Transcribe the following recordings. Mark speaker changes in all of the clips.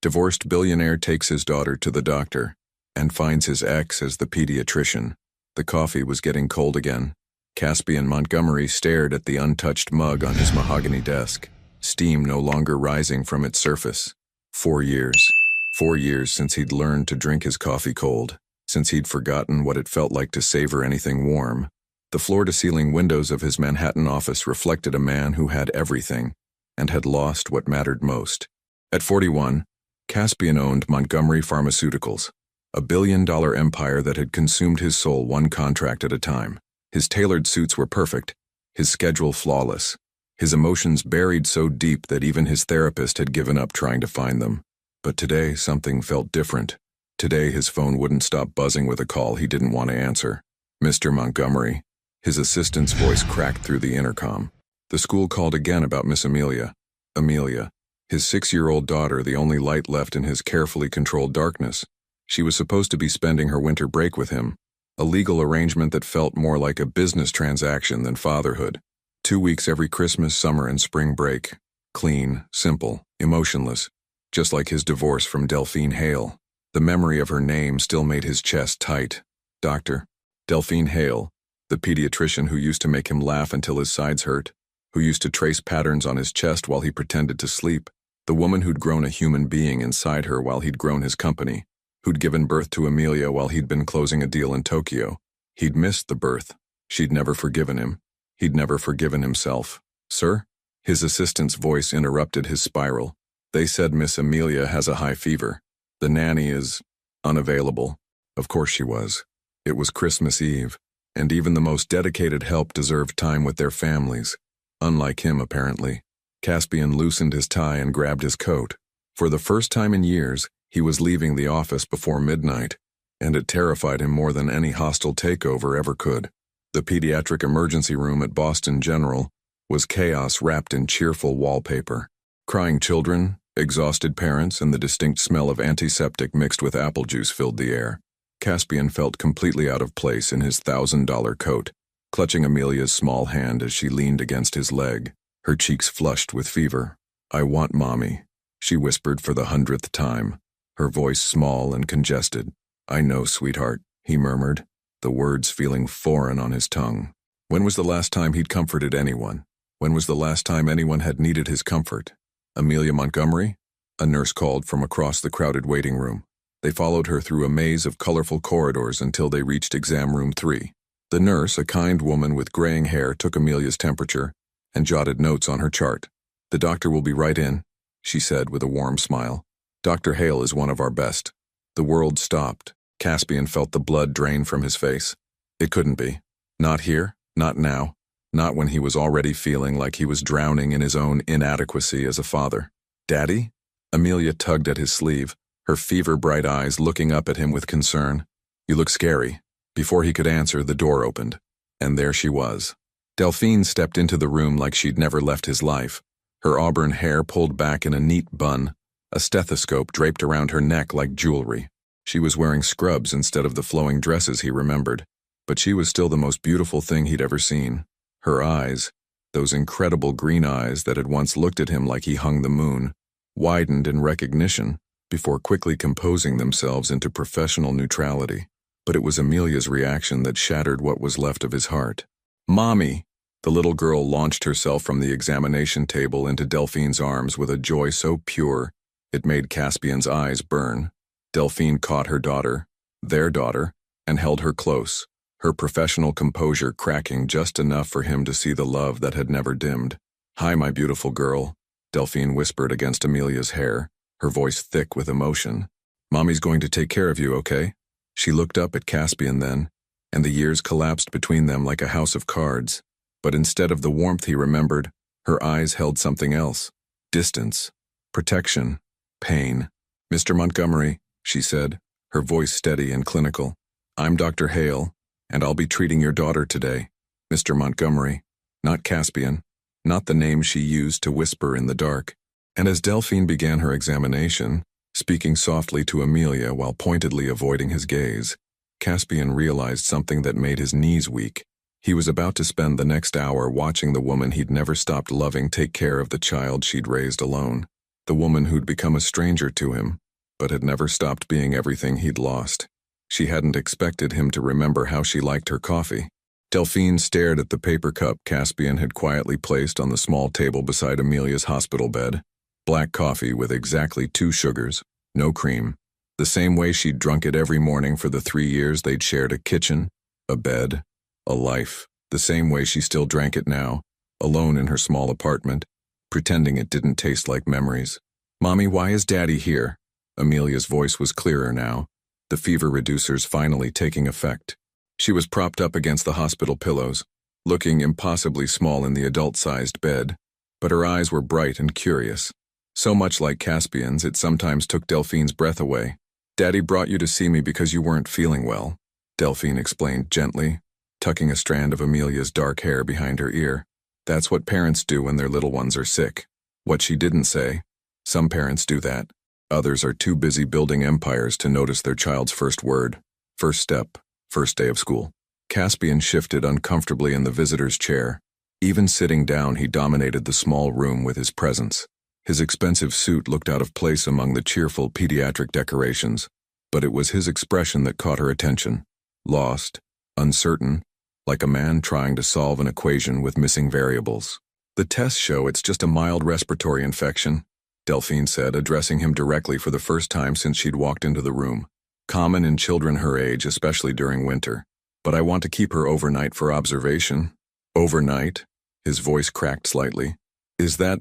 Speaker 1: Divorced billionaire takes his daughter to the doctor and finds his ex as the pediatrician. The coffee was getting cold again. Caspian Montgomery stared at the untouched mug on his mahogany desk, steam no longer rising from its surface. 4 years. 4 years since he'd learned to drink his coffee cold, since he'd forgotten what it felt like to savor anything warm. The floor-to-ceiling windows of his Manhattan office reflected a man who had everything and had lost what mattered most. At 41, Caspian owned Montgomery Pharmaceuticals, a billion-dollar empire that had consumed his soul one contract at a time. His tailored suits were perfect, his schedule flawless, his emotions buried so deep that even his therapist had given up trying to find them. But today, something felt different. Today, his phone wouldn't stop buzzing with a call he didn't want to answer. Mr. Montgomery. His assistant's voice cracked through the intercom. The school called again about Miss Amelia. Amelia, his 6-year-old daughter, the only light left in his carefully controlled darkness. She was supposed to be spending her winter break with him, a legal arrangement that felt more like a business transaction than fatherhood. 2 weeks every Christmas, summer, and spring break. Clean, simple, emotionless, just like his divorce from Delphine Hale. The memory of her name still made his chest tight. Dr. Delphine Hale, the pediatrician who used to make him laugh until his sides hurt, who used to trace patterns on his chest while he pretended to sleep, the woman who'd grown a human being inside her while he'd grown his company, who'd given birth to Amelia while he'd been closing a deal in Tokyo. He'd missed the birth. She'd never forgiven him. He'd never forgiven himself. Sir? His assistant's voice interrupted his spiral. They said Miss Amelia has a high fever. The nanny is unavailable. Of course she was. It was Christmas Eve, and even the most dedicated help deserved time with their families. Unlike him, apparently. Caspian loosened his tie and grabbed his coat. For the first time in years, he was leaving the office before midnight, and it terrified him more than any hostile takeover ever could. The pediatric emergency room at Boston General was chaos wrapped in cheerful wallpaper. Crying children, exhausted parents, and the distinct smell of antiseptic mixed with apple juice filled the air. Caspian felt completely out of place in his $1,000 coat, clutching Amelia's small hand as she leaned against his leg, her cheeks flushed with fever. "I want Mommy," she whispered for the 100th time, her voice small and congested. "I know, sweetheart," he murmured, the words feeling foreign on his tongue. When was the last time he'd comforted anyone? When was the last time anyone had needed his comfort? Amelia Montgomery? A nurse called from across the crowded waiting room. They followed her through a maze of colorful corridors until they reached exam room 3. The nurse, a kind woman with graying hair, took Amelia's temperature and jotted notes on her chart. "The doctor will be right in," she said with a warm smile. "Dr. Hale is one of our best." The world stopped. Caspian felt the blood drain from his face. It couldn't be. Not here, not now, not when he was already feeling like he was drowning in his own inadequacy as a father. "Daddy?" Amelia tugged at his sleeve, her fever-bright eyes looking up at him with concern. "You look scary." Before he could answer, the door opened, and there she was. Delphine stepped into the room like she'd never left his life, her auburn hair pulled back in a neat bun, a stethoscope draped around her neck like jewelry. She was wearing scrubs instead of the flowing dresses he remembered, but she was still the most beautiful thing he'd ever seen. Her eyes, those incredible green eyes that had once looked at him like he hung the moon, widened in recognition before quickly composing themselves into professional neutrality. But it was Amelia's reaction that shattered what was left of his heart. "Mommy!" The little girl launched herself from the examination table into Delphine's arms with a joy so pure it made Caspian's eyes burn. Delphine caught her daughter, their daughter, and held her close, her professional composure cracking just enough for him to see the love that had never dimmed. "Hi, my beautiful girl," Delphine whispered against Amelia's hair, her voice thick with emotion. "Mommy's going to take care of you, okay?" She looked up at Caspian then, and the years collapsed between them like a house of cards. But instead of the warmth he remembered, her eyes held something else. Distance, protection, pain. "Mr. Montgomery," she said, her voice steady and clinical. "I'm Dr. Hale, and I'll be treating your daughter today. Mr. Montgomery," not Caspian, not the name she used to whisper in the dark. And as Delphine began her examination, speaking softly to Amelia while pointedly avoiding his gaze, Caspian realized something that made his knees weak. He was about to spend the next hour watching the woman he'd never stopped loving take care of the child she'd raised alone. the woman who'd become a stranger to him, but had never stopped being everything he'd lost. She hadn't expected him to remember how she liked her coffee. Delphine stared at the paper cup Caspian had quietly placed on the small table beside Amelia's hospital bed. Black coffee with exactly 2 sugars, no cream. The same way she'd drunk it every morning for the 3 years they'd shared a kitchen, a bed, a life. The same way she still drank it now, alone in her small apartment, pretending it didn't taste like memories. "Mommy, why is Daddy here?" Amelia's voice was clearer now, the fever reducers finally taking effect. She was propped up against the hospital pillows, looking impossibly small in the adult-sized bed, but her eyes were bright and curious. So much like Caspian's, it sometimes took Delphine's breath away. "Daddy brought you to see me because you weren't feeling well," Delphine explained gently, tucking a strand of Amelia's dark hair behind her ear. "That's what parents do when their little ones are sick." What she didn't say, some parents do that. Others are too busy building empires to notice their child's first word, first step, first day of school. Caspian shifted uncomfortably in the visitor's chair. Even sitting down, he dominated the small room with his presence. His expensive suit looked out of place among the cheerful pediatric decorations, but it was his expression that caught her attention. Lost, uncertain, like a man trying to solve an equation with missing variables. "The tests show it's just a mild respiratory infection," Delphine said, addressing him directly for the first time since she'd walked into the room. "Common in children her age, especially during winter. But I want to keep her overnight for observation." "Overnight?" His voice cracked slightly. Is that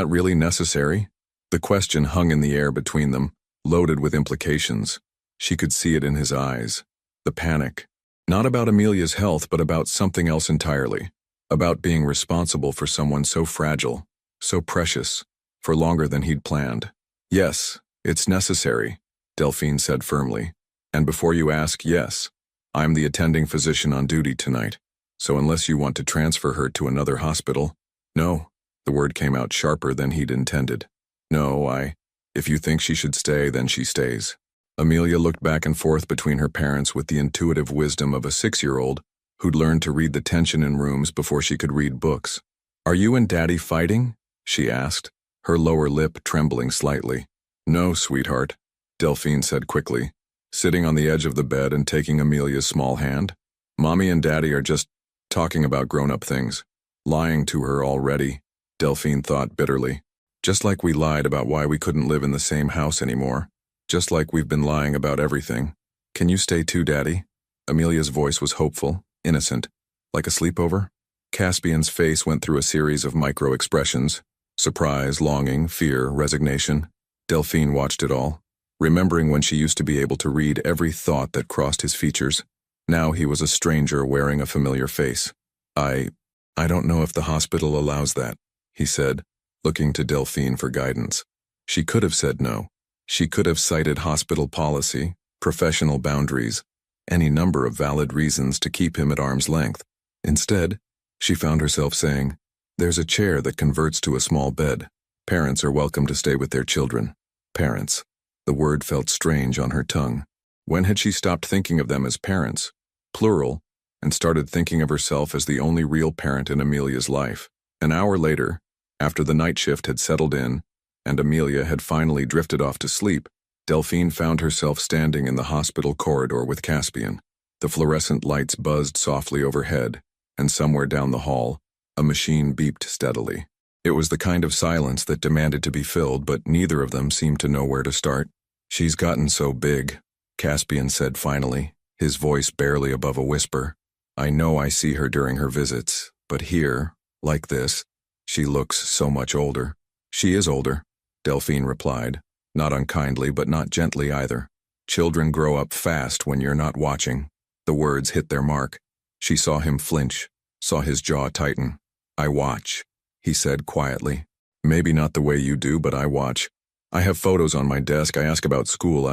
Speaker 1: really necessary?" The question hung in the air between them, loaded with implications. She could see it in his eyes. The panic. Not about Amelia's health, but about something else entirely. About being responsible for someone so fragile, so precious, for longer than he'd planned. "Yes, it's necessary," Delphine said firmly. "And before you ask, yes, I'm the attending physician on duty tonight, so unless you want to transfer her to another hospital—" "No." The word came out sharper than he'd intended. "No, if you think she should stay, then she stays." Amelia looked back and forth between her parents with the intuitive wisdom of a 6-year-old who'd learned to read the tension in rooms before she could read books. "Are you and Daddy fighting?" she asked, her lower lip trembling slightly. "No, sweetheart," Delphine said quickly, sitting on the edge of the bed and taking Amelia's small hand. "Mommy and Daddy are just talking about grown-up things. Lying to her already," Delphine thought bitterly. "Just like we lied about why we couldn't live in the same house anymore. Just like we've been lying about everything. Can you stay too, Daddy?" Amelia's voice was hopeful, innocent, like a sleepover. Caspian's face went through a series of micro-expressions: surprise, longing, fear, resignation. Delphine watched it all, remembering when she used to be able to read every thought that crossed his features. Now he was a stranger wearing a familiar face. I don't know if the hospital allows that," he said, looking to Delphine for guidance. She could have said no. She could have cited hospital policy, professional boundaries, any number of valid reasons to keep him at arm's length. Instead, she found herself saying, "There's a chair that converts to a small bed. Parents are welcome to stay with their children." Parents. The word felt strange on her tongue. When had she stopped thinking of them as parents, plural, and started thinking of herself as the only real parent in Amelia's life? An hour later, after the night shift had settled in, and Amelia had finally drifted off to sleep, Delphine found herself standing in the hospital corridor with Caspian. The fluorescent lights buzzed softly overhead, and somewhere down the hall, a machine beeped steadily. It was the kind of silence that demanded to be filled, but neither of them seemed to know where to start. "She's gotten so big," Caspian said finally, his voice barely above a whisper. "I know I see her during her visits, but here, like this, she looks so much older." "She is older," Delphine replied, not unkindly but not gently either. "Children grow up fast when you're not watching." The words hit their mark. She saw him flinch, saw his jaw tighten. "I watch," he said quietly. "Maybe not the way you do, but I watch. I have photos on my desk. I ask about school.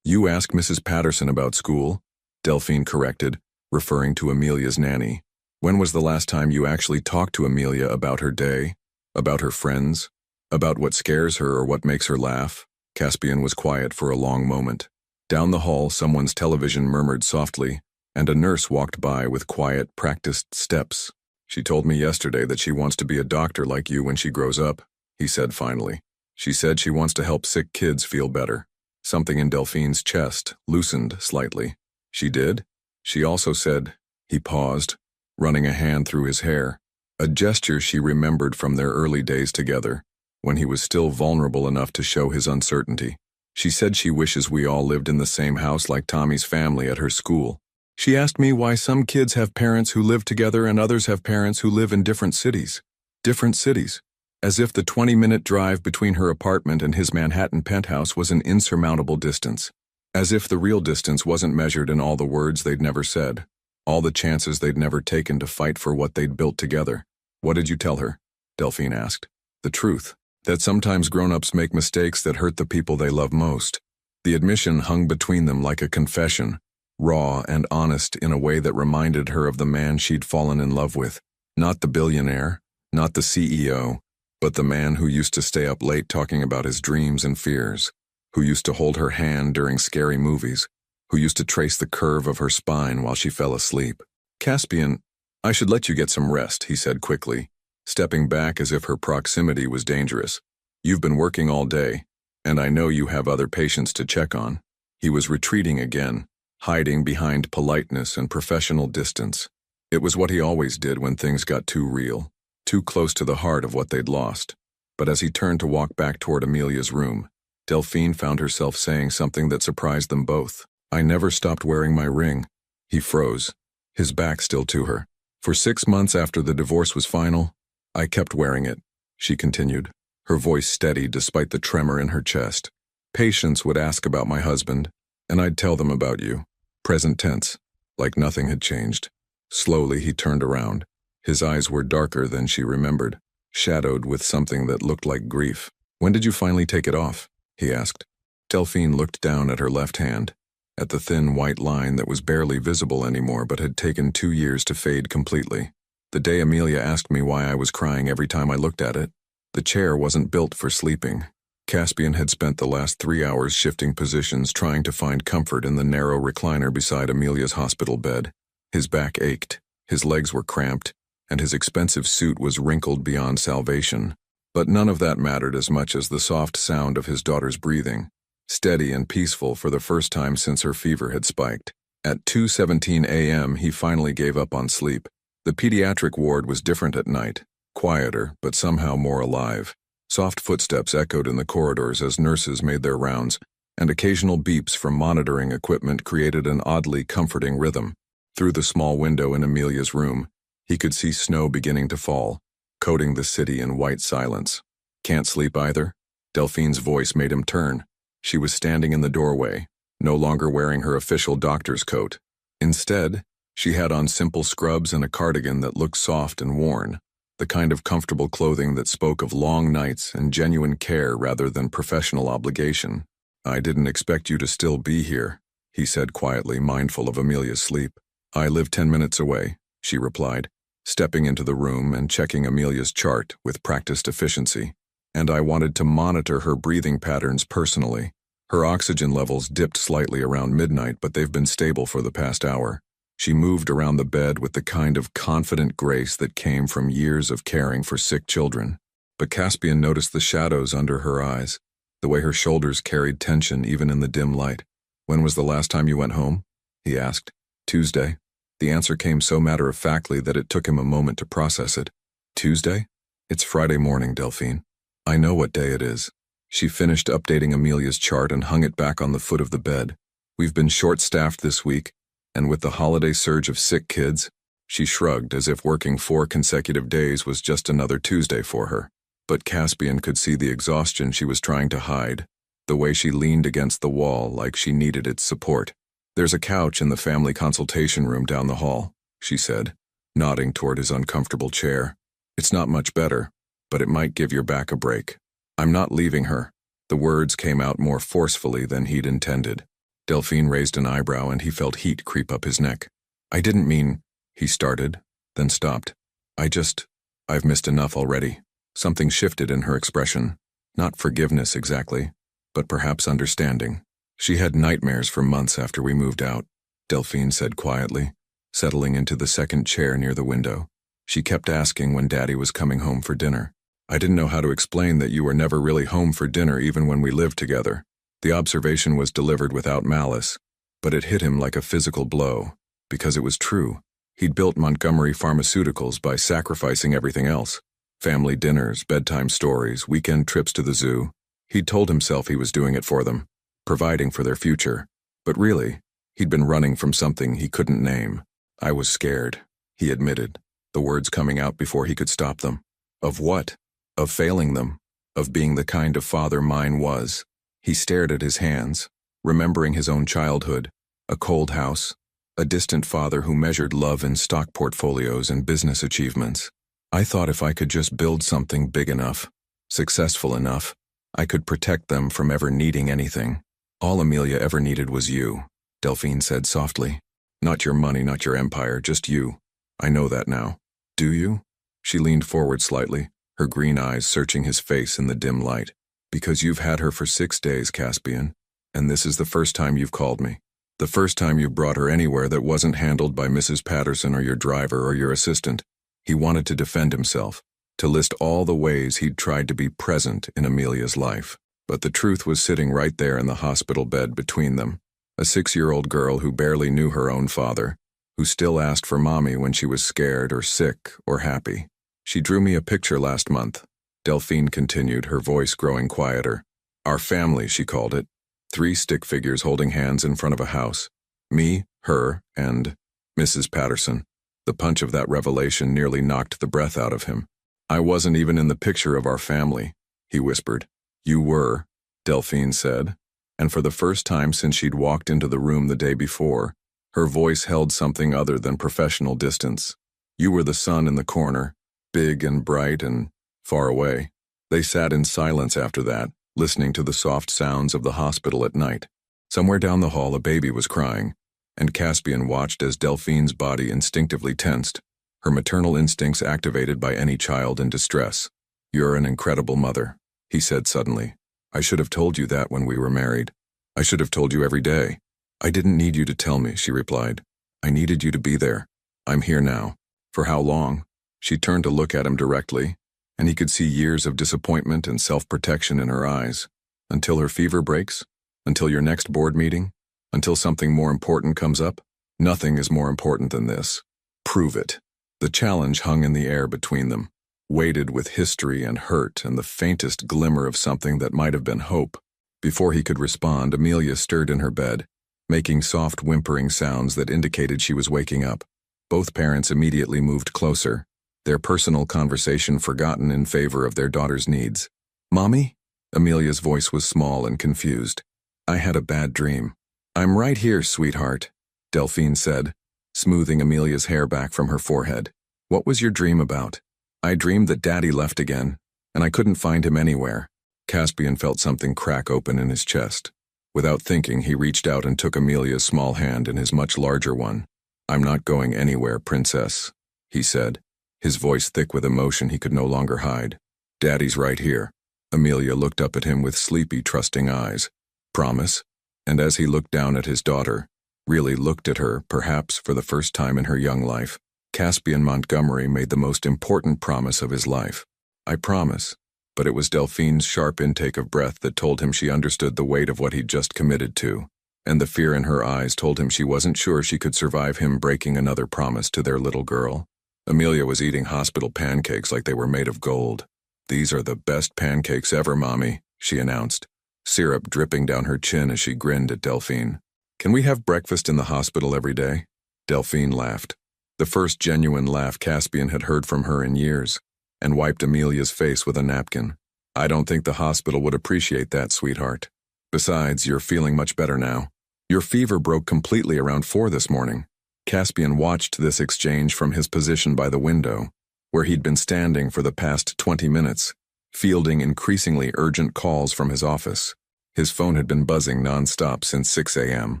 Speaker 1: You ask Mrs. Patterson about school," Delphine corrected, referring to Amelia's nanny. "When was the last time you actually talked to Amelia about her day, about her friends, about what scares her or what makes her laugh?" Caspian was quiet for a long moment. Down the hall, someone's television murmured softly, and a nurse walked by with quiet, practiced steps. "She told me yesterday that she wants to be a doctor like you when she grows up," he said finally. She said she wants to help sick kids feel better. Something in Delphine's chest loosened slightly. She did? She also said, he paused, running a hand through his hair, a gesture she remembered from their early days together, when he was still vulnerable enough to show his uncertainty. She said she wishes we all lived in the same house like Tommy's family at her school. She asked me why some kids have parents who live together and others have parents who live in different cities. Different cities. As if the 20-minute drive between her apartment and his Manhattan penthouse was an insurmountable distance. As if the real distance wasn't measured in all the words they'd never said, all the chances they'd never taken to fight for what they'd built together. What did you tell her? Delphine asked. The truth. That sometimes grown-ups make mistakes that hurt the people they love most. The admission hung between them like a confession, raw and honest in a way that reminded her of the man she'd fallen in love with. Not the billionaire, not the CEO, but the man who used to stay up late talking about his dreams and fears, who used to hold her hand during scary movies, who used to trace the curve of her spine while she fell asleep. Caspian, I should let you get some rest, he said quickly, stepping back as if her proximity was dangerous. You've been working all day, and I know you have other patients to check on. He was retreating again, hiding behind politeness and professional distance. It was what he always did when things got too real, too close to the heart of what they'd lost. But as he turned to walk back toward Amelia's room, Delphine found herself saying something that surprised them both. I never stopped wearing my ring. He froze, his back still to her. For 6 months after the divorce was final, I kept wearing it, she continued, her voice steady despite the tremor in her chest. Patients would ask about my husband, and I'd tell them about you. Present tense, like nothing had changed. Slowly he turned around. His eyes were darker than she remembered, shadowed with something that looked like grief. When did you finally take it off? He asked. Delphine looked down at her left hand, at the thin white line that was barely visible anymore but had taken 2 years to fade completely. The day Amelia asked me why I was crying every time I looked at it. The chair wasn't built for sleeping. Caspian had spent the last 3 hours shifting positions trying to find comfort in the narrow recliner beside Amelia's hospital bed. His back ached, his legs were cramped, and his expensive suit was wrinkled beyond salvation. But none of that mattered as much as the soft sound of his daughter's breathing, steady and peaceful for the first time since her fever had spiked. At 2:17 a.m. he finally gave up on sleep. The pediatric ward was different at night, quieter but somehow more alive. Soft footsteps echoed in the corridors as nurses made their rounds, and occasional beeps from monitoring equipment created an oddly comforting rhythm. Through the small window in Amelia's room, he could see snow beginning to fall, coating the city in white silence. Can't sleep either? Delphine's voice made him turn. She was standing in the doorway, no longer wearing her official doctor's coat. Instead, she had on simple scrubs and a cardigan that looked soft and worn, the kind of comfortable clothing that spoke of long nights and genuine care rather than professional obligation. I didn't expect you to still be here, he said quietly, mindful of Amelia's sleep. I live 10 minutes away, she replied, stepping into the room and checking Amelia's chart with practiced efficiency. And I wanted to monitor her breathing patterns personally. Her oxygen levels dipped slightly around midnight, but they've been stable for the past hour. She moved around the bed with the kind of confident grace that came from years of caring for sick children. But Caspian noticed the shadows under her eyes, the way her shoulders carried tension even in the dim light. When was the last time you went home? He asked. Tuesday. The answer came so matter-of-factly that it took him a moment to process it. Tuesday? It's Friday morning, Delphine. I know what day it is. She finished updating Amelia's chart and hung it back on the foot of the bed. We've been short-staffed this week, and with the holiday surge of sick kids, she shrugged as if working 4 consecutive days was just another Tuesday for her. But Caspian could see the exhaustion she was trying to hide, the way she leaned against the wall like she needed its support. There's a couch in the family consultation room down the hall, she said, nodding toward his uncomfortable chair. It's not much better, but it might give your back a break. I'm not leaving her. The words came out more forcefully than he'd intended. Delphine raised an eyebrow and he felt heat creep up his neck. I didn't mean, he started, then stopped. I've missed enough already. Something shifted in her expression. Not forgiveness exactly, but perhaps understanding. She had nightmares for months after we moved out, Delphine said quietly, settling into the second chair near the window. She kept asking when Daddy was coming home for dinner. I didn't know how to explain that you were never really home for dinner even when we lived together. The observation was delivered without malice, but it hit him like a physical blow, because it was true. He'd built Montgomery Pharmaceuticals by sacrificing everything else. Family dinners, bedtime stories, weekend trips to the zoo. He'd told himself he was doing it for them, providing for their future. But really, he'd been running from something he couldn't name. I was scared, he admitted, the words coming out before he could stop them. Of what? Of failing them. Of being the kind of father mine was. He stared at his hands, remembering his own childhood, a cold house, a distant father who measured love in stock portfolios and business achievements. I thought if I could just build something big enough, successful enough, I could protect them from ever needing anything. All Amelia ever needed was you, Delphine said softly. Not your money, not your empire, just you. I know that now. Do you? She leaned forward slightly, her green eyes searching his face in the dim light. Because you've had her for 6 days, Caspian, and this is the first time you've called me. The first time you brought her anywhere that wasn't handled by Mrs. Patterson or your driver or your assistant. He wanted to defend himself, to list all the ways he'd tried to be present in Amelia's life. But the truth was sitting right there in the hospital bed between them. A 6-year-old girl who barely knew her own father, who still asked for mommy when she was scared or sick or happy. She drew me a picture last month, Delphine continued, her voice growing quieter. Our family, she called it. 3 stick figures holding hands in front of a house. Me, her, and Mrs. Patterson. The punch of that revelation nearly knocked the breath out of him. I wasn't even in the picture of our family, he whispered. You were, Delphine said, and for the first time since she'd walked into the room the day before, her voice held something other than professional distance. You were the sun in the corner, big and bright and far away. They sat in silence after that, listening to the soft sounds of the hospital at night. Somewhere down the hall a baby was crying, and Caspian watched as Delphine's body instinctively tensed, her maternal instincts activated by any child in distress. You're an incredible mother, he said suddenly. I should have told you that when we were married. I should have told you every day. I didn't need you to tell me, she replied. I needed you to be there. I'm here now. For how long? She turned to look at him directly, and he could see years of disappointment and self-protection in her eyes. Until her fever breaks? Until your next board meeting? Until something more important comes up? Nothing is more important than this. Prove it. The challenge hung in the air between them, weighted with history and hurt and the faintest glimmer of something that might have been hope. Before he could respond, Amelia stirred in her bed, making soft whimpering sounds that indicated she was waking up. Both parents immediately moved closer, their personal conversation forgotten in favor of their daughter's needs. Mommy? Amelia's voice was small and confused. I had a bad dream. I'm right here, sweetheart, Delphine said, smoothing Amelia's hair back from her forehead. What was your dream about? I dreamed that Daddy left again, and I couldn't find him anywhere. Caspian felt something crack open in his chest. Without thinking, he reached out and took Amelia's small hand in his much larger one. I'm not going anywhere, princess, he said, his voice thick with emotion he could no longer hide. Daddy's right here. Amelia looked up at him with sleepy, trusting eyes. Promise? And as he looked down at his daughter, really looked at her, perhaps for the first time in her young life, Caspian Montgomery made the most important promise of his life. I promise. But it was Delphine's sharp intake of breath that told him she understood the weight of what he'd just committed to, and the fear in her eyes told him she wasn't sure she could survive him breaking another promise to their little girl. Amelia was eating hospital pancakes like they were made of gold. These are the best pancakes ever, Mommy, she announced, syrup dripping down her chin as she grinned at Delphine. Can we have breakfast in the hospital every day? Delphine laughed, the first genuine laugh Caspian had heard from her in years, and wiped Amelia's face with a napkin. I don't think the hospital would appreciate that, sweetheart. Besides, you're feeling much better now. Your fever broke completely around 4 this morning. Caspian watched this exchange from his position by the window, where he'd been standing for the past 20 minutes, fielding increasingly urgent calls from his office. His phone had been buzzing nonstop since 6 a.m.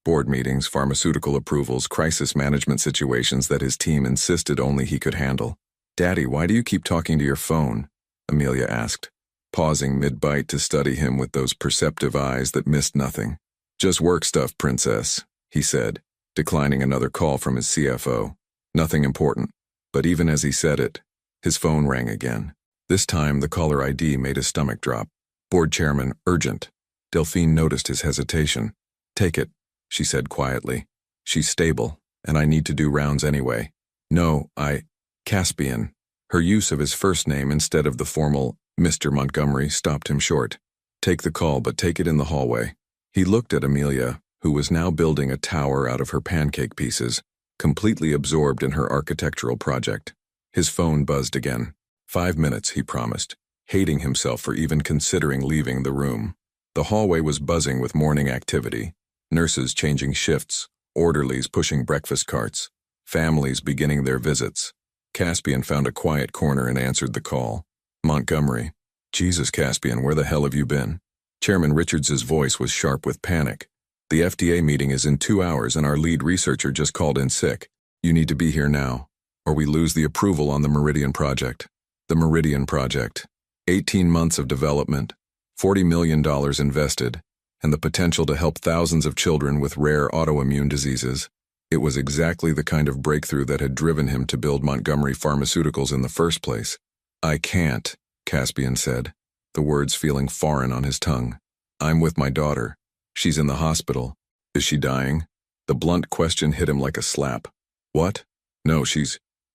Speaker 1: Board meetings, pharmaceutical approvals, crisis management situations that his team insisted only he could handle. Daddy, why do you keep talking to your phone? Amelia asked, pausing mid-bite to study him with those perceptive eyes that missed nothing. Just work stuff, princess, he said, declining another call from his CFO. Nothing important. But even as he said it, his phone rang again. This time, the caller ID made his stomach drop. Board chairman, urgent. Delphine noticed his hesitation. Take it, she said quietly. She's stable, and I need to do rounds anyway. No, Caspian. Her use of his first name instead of the formal Mr. Montgomery stopped him short. Take the call, but take it in the hallway. He looked at Amelia, who was now building a tower out of her pancake pieces, completely absorbed in her architectural project. His phone buzzed again. 5 minutes, he promised, hating himself for even considering leaving the room. The hallway was buzzing with morning activity. Nurses changing shifts, orderlies pushing breakfast carts, families beginning their visits. Caspian found a quiet corner and answered the call. Montgomery. Jesus, Caspian, where the hell have you been? Chairman Richards's voice was sharp with panic. The FDA meeting is in 2 hours and our lead researcher just called in sick. You need to be here now, or we lose the approval on the Meridian Project. The Meridian Project. 18 months of development, $40 million invested, and the potential to help thousands of children with rare autoimmune diseases. It was exactly the kind of breakthrough that had driven him to build Montgomery Pharmaceuticals in the first place. I can't, Caspian said, the words feeling foreign on his tongue. I'm with my daughter. She's in the hospital. Is she dying? The blunt question hit him like a slap. What? No,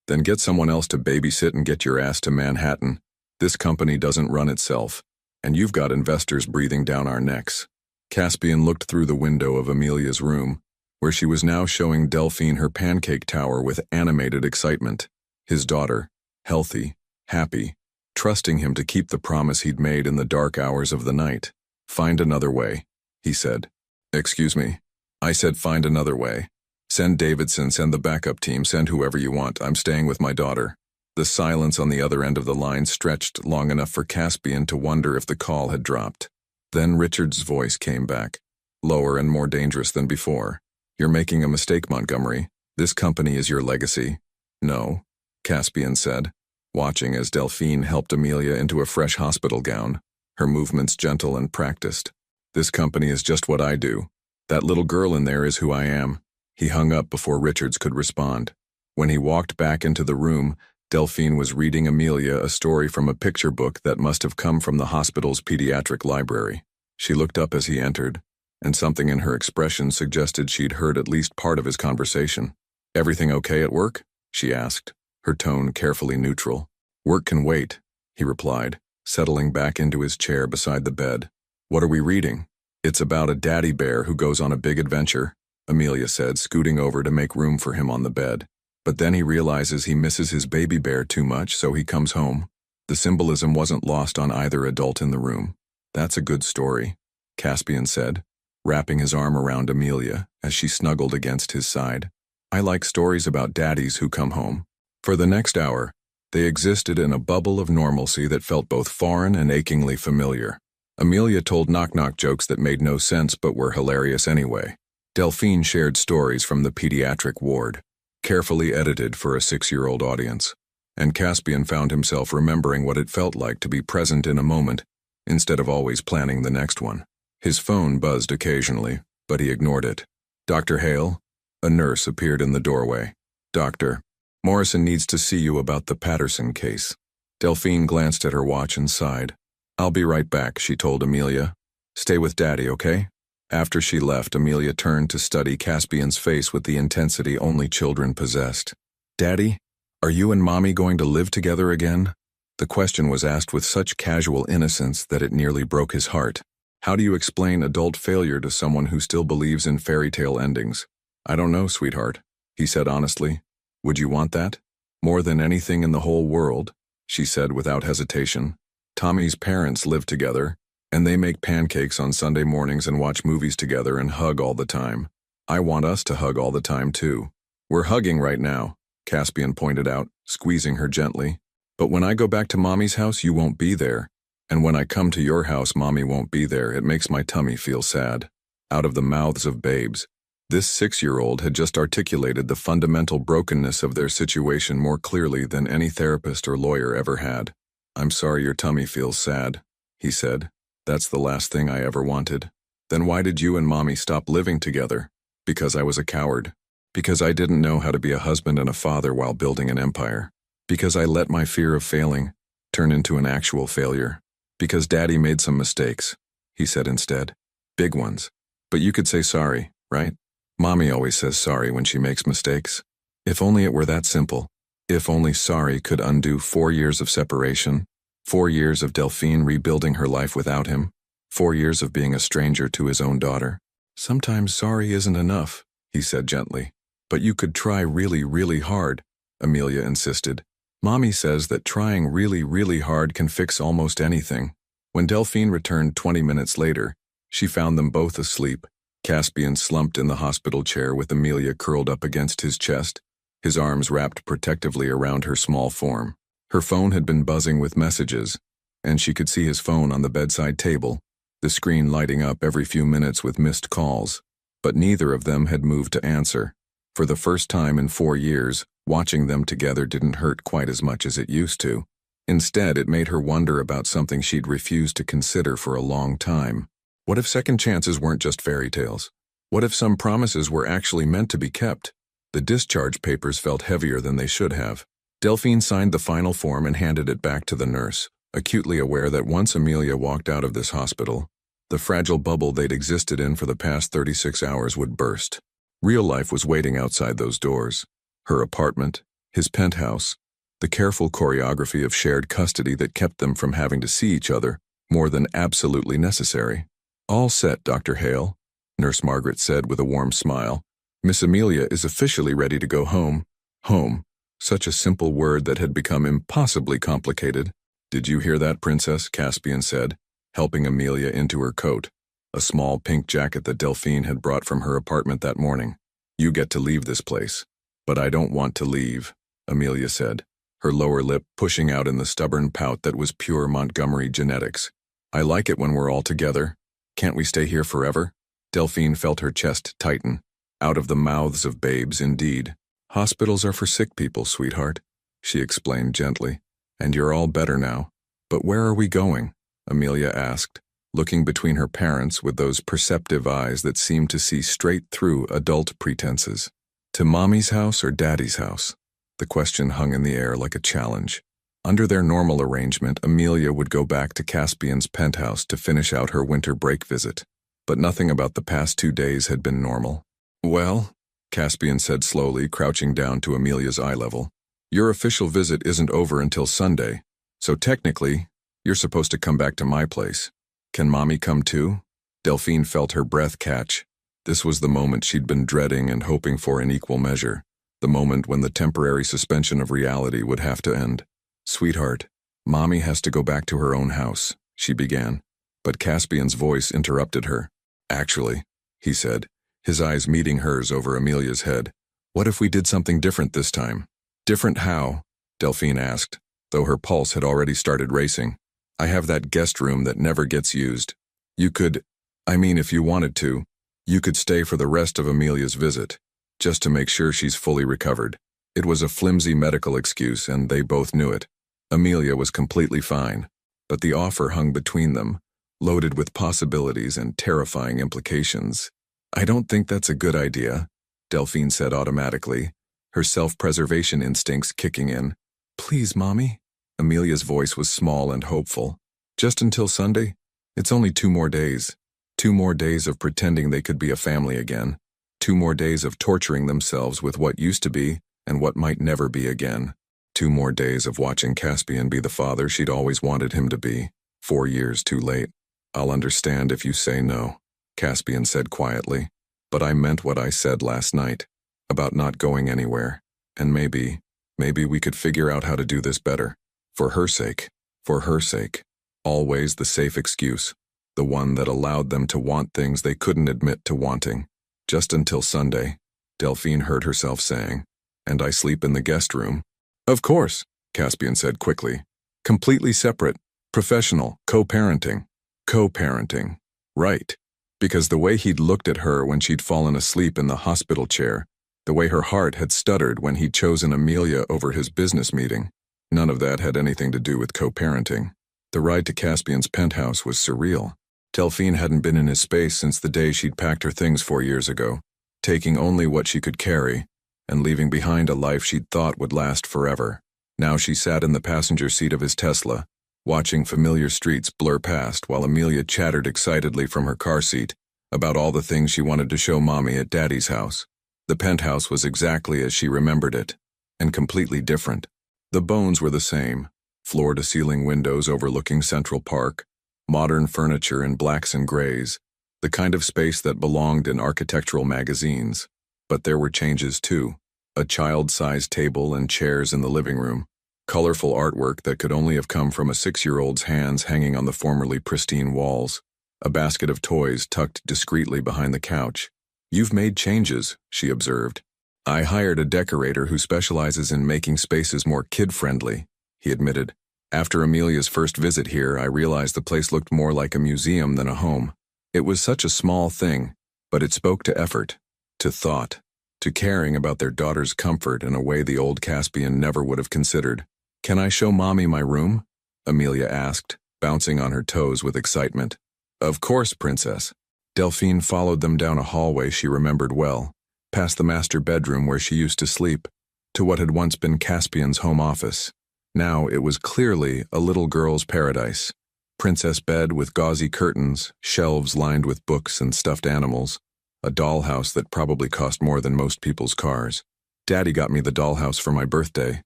Speaker 1: Then get someone else to babysit and get your ass to Manhattan. This company doesn't run itself, and you've got investors breathing down our necks. Caspian looked through the window of Amelia's room, where she was now showing Delphine her pancake tower with animated excitement. His daughter, healthy, happy, trusting him to keep the promise he'd made in the dark hours of the night. Find another way, he said. Excuse me. I said find another way. Send Davidson, send the backup team, send whoever you want. I'm staying with my daughter. The silence on the other end of the line stretched long enough for Caspian to wonder if the call had dropped. Then Richard's voice came back, lower and more dangerous than before. You're making a mistake, Montgomery. This company is your legacy. No, Caspian said, watching as Delphine helped Amelia into a fresh hospital gown, her movements gentle and practiced. This company is just what I do. That little girl in there is who I am. He hung up before Richards could respond. When he walked back into the room, Delphine was reading Amelia a story from a picture book that must have come from the hospital's pediatric library. She looked up as he entered, and something in her expression suggested she'd heard at least part of his conversation. Everything okay at work? She asked, her tone carefully neutral. Work can wait, he replied, settling back into his chair beside the bed. What are we reading? It's about a daddy bear who goes on a big adventure, Amelia said, scooting over to make room for him on the bed. But then he realizes he misses his baby bear too much, so he comes home. The symbolism wasn't lost on either adult in the room. That's a good story, Caspian said, wrapping his arm around Amelia as she snuggled against his side. I like stories about daddies who come home. For the next hour, they existed in a bubble of normalcy that felt both foreign and achingly familiar. Amelia told knock-knock jokes that made no sense but were hilarious anyway. Delphine shared stories from the pediatric ward, carefully edited for a 6-year-old audience, and Caspian found himself remembering what it felt like to be present in a moment instead of always planning the next one. His phone buzzed occasionally, but he ignored it. Dr. Hale? A nurse appeared in the doorway. Doctor, Morrison needs to see you about the Patterson case. Delphine glanced at her watch and sighed. I'll be right back, she told Amelia. Stay with Daddy, okay? After she left, Amelia turned to study Caspian's face with the intensity only children possessed. Daddy, are you and Mommy going to live together again? The question was asked with such casual innocence that it nearly broke his heart. How do you explain adult failure to someone who still believes in fairy tale endings? I don't know, sweetheart, he said honestly. Would you want that? More than anything in the whole world, she said without hesitation. Tommy's parents live together, and they make pancakes on Sunday mornings and watch movies together and hug all the time. I want us to hug all the time, too. We're hugging right now, Caspian pointed out, squeezing her gently. But when I go back to Mommy's house, you won't be there. And when I come to your house, Mommy won't be there. It makes my tummy feel sad. Out of the mouths of babes. This 6-year-old had just articulated the fundamental brokenness of their situation more clearly than any therapist or lawyer ever had. I'm sorry your tummy feels sad, he said. That's the last thing I ever wanted. Then why did you and Mommy stop living together? Because I was a coward. Because I didn't know how to be a husband and a father while building an empire. Because I let my fear of failing turn into an actual failure. Because Daddy made some mistakes, he said instead. Big ones. But you could say sorry, right? Mommy always says sorry when she makes mistakes. If only it were that simple. If only sorry could undo 4 years of separation, 4 years of Delphine rebuilding her life without him, 4 years of being a stranger to his own daughter. Sometimes sorry isn't enough, he said gently. But you could try really, really hard, Amelia insisted. Mommy says that trying really, really hard can fix almost anything. When Delphine returned 20 minutes later, she found them both asleep. Caspian slumped in the hospital chair with Amelia curled up against his chest, his arms wrapped protectively around her small form. Her phone had been buzzing with messages, and she could see his phone on the bedside table, the screen lighting up every few minutes with missed calls. But neither of them had moved to answer. For the first time in 4 years, watching them together didn't hurt quite as much as it used to. Instead, it made her wonder about something she'd refused to consider for a long time. What if second chances weren't just fairy tales? What if some promises were actually meant to be kept? The discharge papers felt heavier than they should have. Delphine signed the final form and handed it back to the nurse, acutely aware that once Amelia walked out of this hospital, the fragile bubble they'd existed in for the past 36 hours would burst. Real life was waiting outside those doors. Her apartment, his penthouse, the careful choreography of shared custody that kept them from having to see each other more than absolutely necessary. All set, Dr. Hale, Nurse Margaret said with a warm smile. Miss Amelia is officially ready to go home. Home. Such a simple word that had become impossibly complicated. Did you hear that, Princess? Caspian said, helping Amelia into her coat, a small pink jacket that Delphine had brought from her apartment that morning. You get to leave this place. But I don't want to leave, Amelia said, her lower lip pushing out in the stubborn pout that was pure Montgomery genetics. I like it when we're all together. Can't we stay here forever? Delphine felt her chest tighten. Out of the mouths of babes, indeed. Hospitals are for sick people, sweetheart, she explained gently. And you're all better now. But where are we going? Amelia asked, looking between her parents with those perceptive eyes that seemed to see straight through adult pretenses. To Mommy's house or Daddy's house? The question hung in the air like a challenge. Under their normal arrangement, Amelia would go back to Caspian's penthouse to finish out her winter break visit. But nothing about the past 2 days had been normal. Well, Caspian said slowly, crouching down to Amelia's eye level, your official visit isn't over until Sunday, so technically, you're supposed to come back to my place. Can Mommy come too? Delphine felt her breath catch. This was the moment she'd been dreading and hoping for in equal measure, the moment when the temporary suspension of reality would have to end. Sweetheart, Mommy has to go back to her own house, she began, but Caspian's voice interrupted her. Actually, he said, his eyes meeting hers over Amelia's head, what if we did something different this time? Different how? Delphine asked, though her pulse had already started racing. I have that guest room that never gets used. You could, if you wanted to, you could stay for the rest of Amelia's visit, just to make sure she's fully recovered. It was a flimsy medical excuse, and they both knew it. Amelia was completely fine, but the offer hung between them, loaded with possibilities and terrifying implications. I don't think that's a good idea, Delphine said automatically, her self-preservation instincts kicking in. Please, Mommy? Amelia's voice was small and hopeful. Just until Sunday? It's only 2 more days. 2 more days of pretending they could be a family again. 2 more days of torturing themselves with what used to be and what might never be again. 2 more days of watching Caspian be the father she'd always wanted him to be. 4 years too late. I'll understand if you say no, Caspian said quietly. But I meant what I said last night, about not going anywhere. And maybe we could figure out how to do this better. For her sake. For her sake. Always the safe excuse. The one that allowed them to want things they couldn't admit to wanting. Just until Sunday, Delphine heard herself saying, and I sleep in the guest room. Of course, Caspian said quickly. Completely separate. Professional. Co-parenting. Co-parenting. Right. Because the way he'd looked at her when she'd fallen asleep in the hospital chair, the way her heart had stuttered when he'd chosen Amelia over his business meeting, none of that had anything to do with co-parenting. The ride to Caspian's penthouse was surreal. Delphine hadn't been in his space since the day she'd packed her things 4 years ago, taking only what she could carry, and leaving behind a life she'd thought would last forever. Now she sat in the passenger seat of his Tesla, watching familiar streets blur past while Amelia chattered excitedly from her car seat about all the things she wanted to show Mommy at Daddy's house. The penthouse was exactly as she remembered it, and completely different. The bones were the same, floor-to-ceiling windows overlooking Central Park, modern furniture in blacks and grays, the kind of space that belonged in architectural magazines. But there were changes too. A child-sized table and chairs in the living room, colorful artwork that could only have come from a 6-year-old's hands hanging on the formerly pristine walls, a basket of toys tucked discreetly behind the couch. "You've made changes," she observed. "I hired a decorator who specializes in making spaces more kid-friendly," he admitted. "After Amelia's first visit here, I realized the place looked more like a museum than a home. It was such a small thing, but it spoke to effort, to thought, to caring about their daughter's comfort in a way the old Caspian never would have considered. "Can I show Mommy my room?" Amelia asked, bouncing on her toes with excitement. "Of course, Princess." Delphine followed them down a hallway she remembered well, past the master bedroom where she used to sleep, to what had once been Caspian's home office. Now it was clearly a little girl's paradise. Princess bed with gauzy curtains, shelves lined with books and stuffed animals, a dollhouse that probably cost more than most people's cars. "Daddy got me the dollhouse for my birthday,"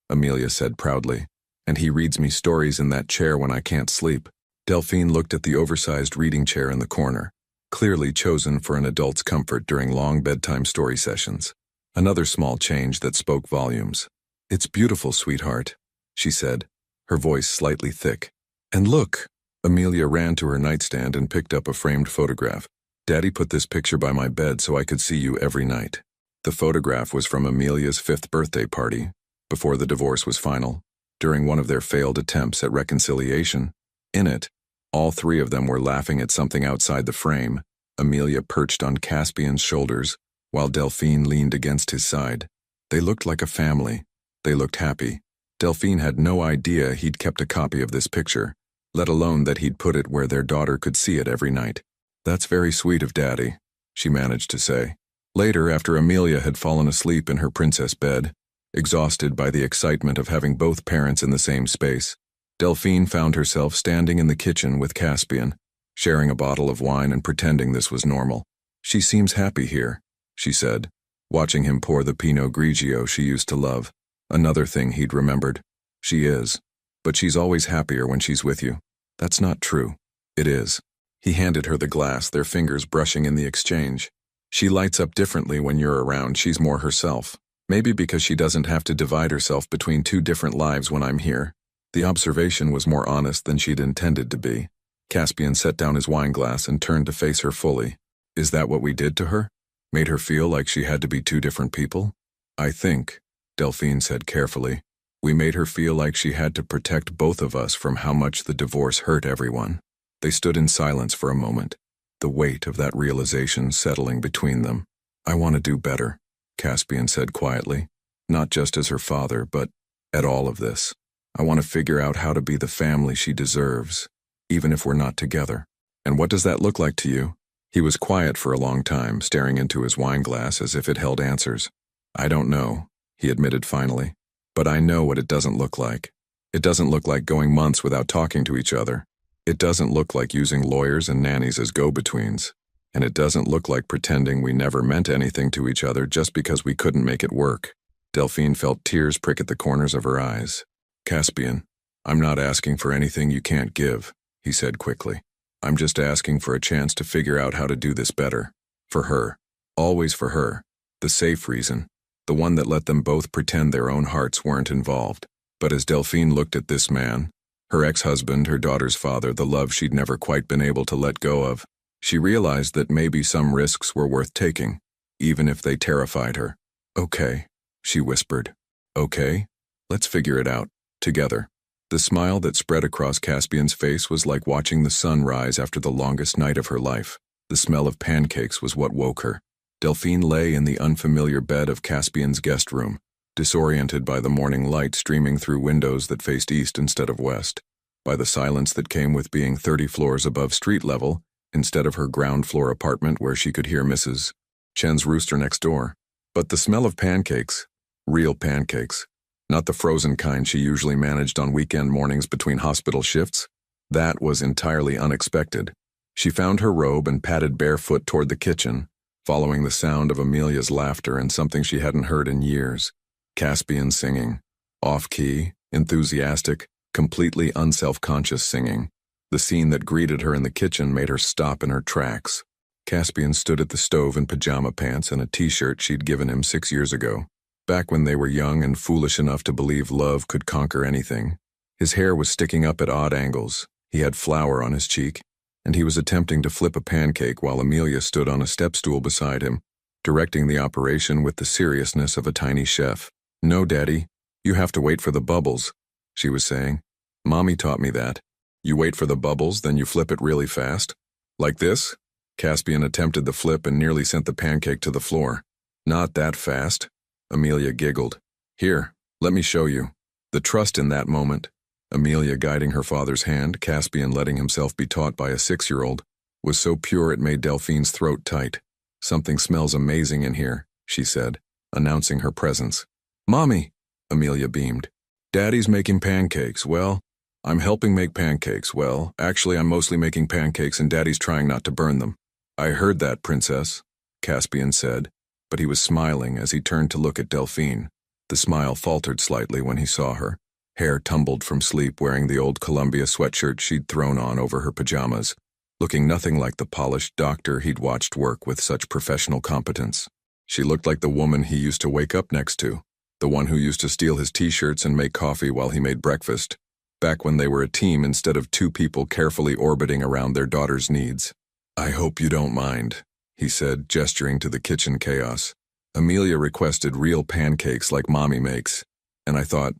Speaker 1: Amelia said proudly, "and he reads me stories in that chair when I can't sleep." Delphine looked at the oversized reading chair in the corner, clearly chosen for an adult's comfort during long bedtime story sessions. Another small change that spoke volumes. "It's beautiful, sweetheart," she said, her voice slightly thick. "And look!" Amelia ran to her nightstand and picked up a framed photograph. "Daddy put this picture by my bed so I could see you every night." The photograph was from Amelia's 5th birthday party, before the divorce was final, during one of their failed attempts at reconciliation. In it, all three of them were laughing at something outside the frame, Amelia perched on Caspian's shoulders, while Delphine leaned against his side. They looked like a family. They looked happy. Delphine had no idea he'd kept a copy of this picture, let alone that he'd put it where their daughter could see it every night. "That's very sweet of Daddy," she managed to say. Later, after Amelia had fallen asleep in her princess bed, exhausted by the excitement of having both parents in the same space, Delphine found herself standing in the kitchen with Caspian, sharing a bottle of wine and pretending this was normal. "She seems happy here," she said, watching him pour the Pinot Grigio she used to love. Another thing he'd remembered. "She is. But she's always happier when she's with you." "That's not true." "It is." He handed her the glass, their fingers brushing in the exchange. "She lights up differently when you're around. She's more herself. Maybe because she doesn't have to divide herself between 2 different lives when I'm here." The observation was more honest than she'd intended to be. Caspian set down his wine glass and turned to face her fully. "Is that what we did to her? Made her feel like she had to be 2 different people?" "I think," Delphine said carefully, "we made her feel like she had to protect both of us from how much the divorce hurt everyone." They stood in silence for a moment, the weight of that realization settling between them. "I want to do better," Caspian said quietly, "not just as her father, but at all of this. I want to figure out how to be the family she deserves, even if we're not together." "And what does that look like to you?" He was quiet for a long time, staring into his wine glass as if it held answers. "I don't know," he admitted finally, "but I know what it doesn't look like. It doesn't look like going months without talking to each other. It doesn't look like using lawyers and nannies as go-betweens. And it doesn't look like pretending we never meant anything to each other just because we couldn't make it work." Delphine felt tears prick at the corners of her eyes. "Caspian, I'm not asking for anything you can't give," he said quickly. "I'm just asking for a chance to figure out how to do this better. For her. Always for her. The safe reason. The one that let them both pretend their own hearts weren't involved." But as Delphine looked at this man, her ex-husband, her daughter's father, the love she'd never quite been able to let go of, she realized that maybe some risks were worth taking, even if they terrified her. "Okay," she whispered. "Okay? Let's figure it out. Together." The smile that spread across Caspian's face was like watching the sun rise after the longest night of her life. The smell of pancakes was what woke her. Delphine lay in the unfamiliar bed of Caspian's guest room, disoriented by the morning light streaming through windows that faced east instead of west, by the silence that came with being 30 floors above street level instead of her ground-floor apartment where she could hear Mrs. Chen's rooster next door. But the smell of pancakes, real pancakes, Not the frozen kind she usually managed on weekend mornings between hospital shifts. That was entirely unexpected. She found her robe and padded barefoot toward the kitchen, following the sound of Amelia's laughter and something she hadn't heard in years. Caspian singing. Off-key, enthusiastic, completely unself-conscious singing. The scene that greeted her in the kitchen made her stop in her tracks. Caspian stood at the stove in pajama pants and a t-shirt she'd given him 6 years ago, back when they were young and foolish enough to believe love could conquer anything. His hair was sticking up at odd angles, he had flour on his cheek, and he was attempting to flip a pancake while Amelia stood on a step stool beside him, directing the operation with the seriousness of a tiny chef. "No, Daddy, you have to wait for the bubbles," she was saying. "Mommy taught me that. You wait for the bubbles, then you flip it really fast. Like this?" Caspian attempted the flip and nearly sent the pancake to the floor. "Not that fast," Amelia giggled. "Here, let me show you." The trust in that moment, Amelia guiding her father's hand, Caspian letting himself be taught by a 6-year-old, was so pure it made Delphine's throat tight. "Something smells amazing in here," she said, announcing her presence. "Mommy," Amelia beamed. "Daddy's making pancakes. Well, I'm helping make pancakes. Well, actually I'm mostly making pancakes and Daddy's trying not to burn them." "I heard that, Princess," Caspian said, but he was smiling as he turned to look at Delphine. The smile faltered slightly when he saw her, hair tumbled from sleep wearing the old Columbia sweatshirt she'd thrown on over her pajamas, looking nothing like the polished doctor he'd watched work with such professional competence. She looked like the woman he used to wake up next to, the one who used to steal his t-shirts and make coffee while he made breakfast, back when they were a team instead of 2 people carefully orbiting around their daughter's needs. "I hope you don't mind," he said, gesturing to the kitchen chaos. "Amelia requested real pancakes like Mommy makes, and I thought